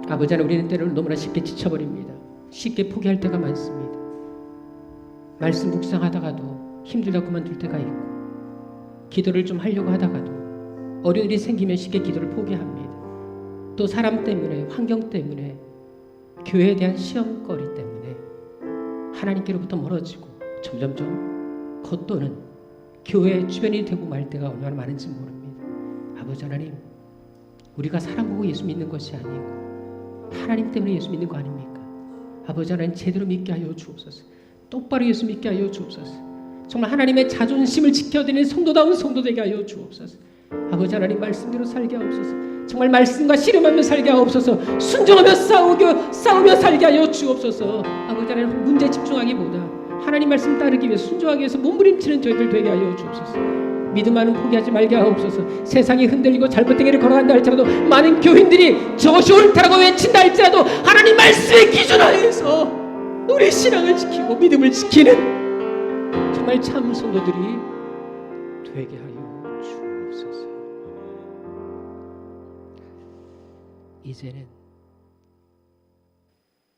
아버지 하나님 우리는 때로는 너무나 쉽게 지쳐버립니다. 쉽게 포기할 때가 많습니다. 말씀 묵상하다가도 힘들다 그만둘 때가 있고 기도를 좀 하려고 하다가도 어려운 일이 생기면 쉽게 기도를 포기합니다. 또 사람 때문에 환경 때문에 교회에 대한 시험거리 때문에 하나님께로부터 멀어지고 점점점 겉도는 교회 주변이 되고 말 때가 얼마나 많은지 모릅니다. 아버지 하나님 우리가 사람 보고 예수 믿는 것이 아니고 하나님 때문에 예수 믿는 거 아닙니까? 아버지 하나님 제대로 믿게 하여 주옵소서. 똑바로 예수 믿게 하여 주옵소서. 정말 하나님의 자존심을 지켜드리는 성도다운 성도 되게 하여 주옵소서. 아버지 하나님 말씀대로 살게 하옵소서. 정말 말씀과 씨름하며 살게 하옵소서. 순종하며 싸우며 살게 하여 주옵소서. 아버지 하나님 문제에 집중하기보다 하나님 말씀 따르기 위해 순종하기 위해서 몸부림치는 저희들 되게 하여 주옵소서. 믿음만은 포기하지 말게 하옵소서. 세상이 흔들리고 잘못된 길을 걸어간다 할지라도 많은 교인들이 저것이 옳다라고 외친다 할지라도 하나님 말씀의 기준 하에서 우리 신앙을 지키고 믿음을 지키는 정말 참 성도들이 되게 하여 주옵소서. 이제는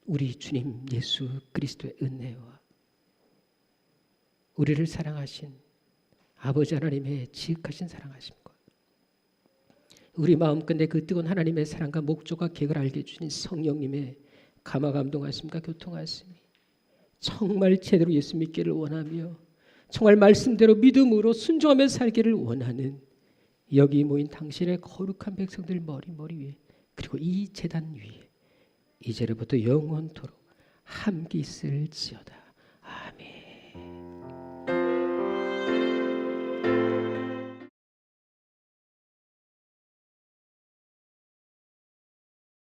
우리 주님 예수 그리스도의 은혜와 우리를 사랑하신 아버지 하나님의 지극하신 사랑하심과 우리 마음끝에 그 뜨거운 하나님의 사랑과 목적과 계획을 알게 해주신 성령님의 감화 감동하심과 교통하심이 정말 제대로 예수 믿기를 원하며 정말 말씀대로 믿음으로 순종하며 살기를 원하는 여기 모인 당신의 거룩한 백성들 머리 위에 그리고 이 제단 위에 이제로부터 영원토록 함께 있을지어다.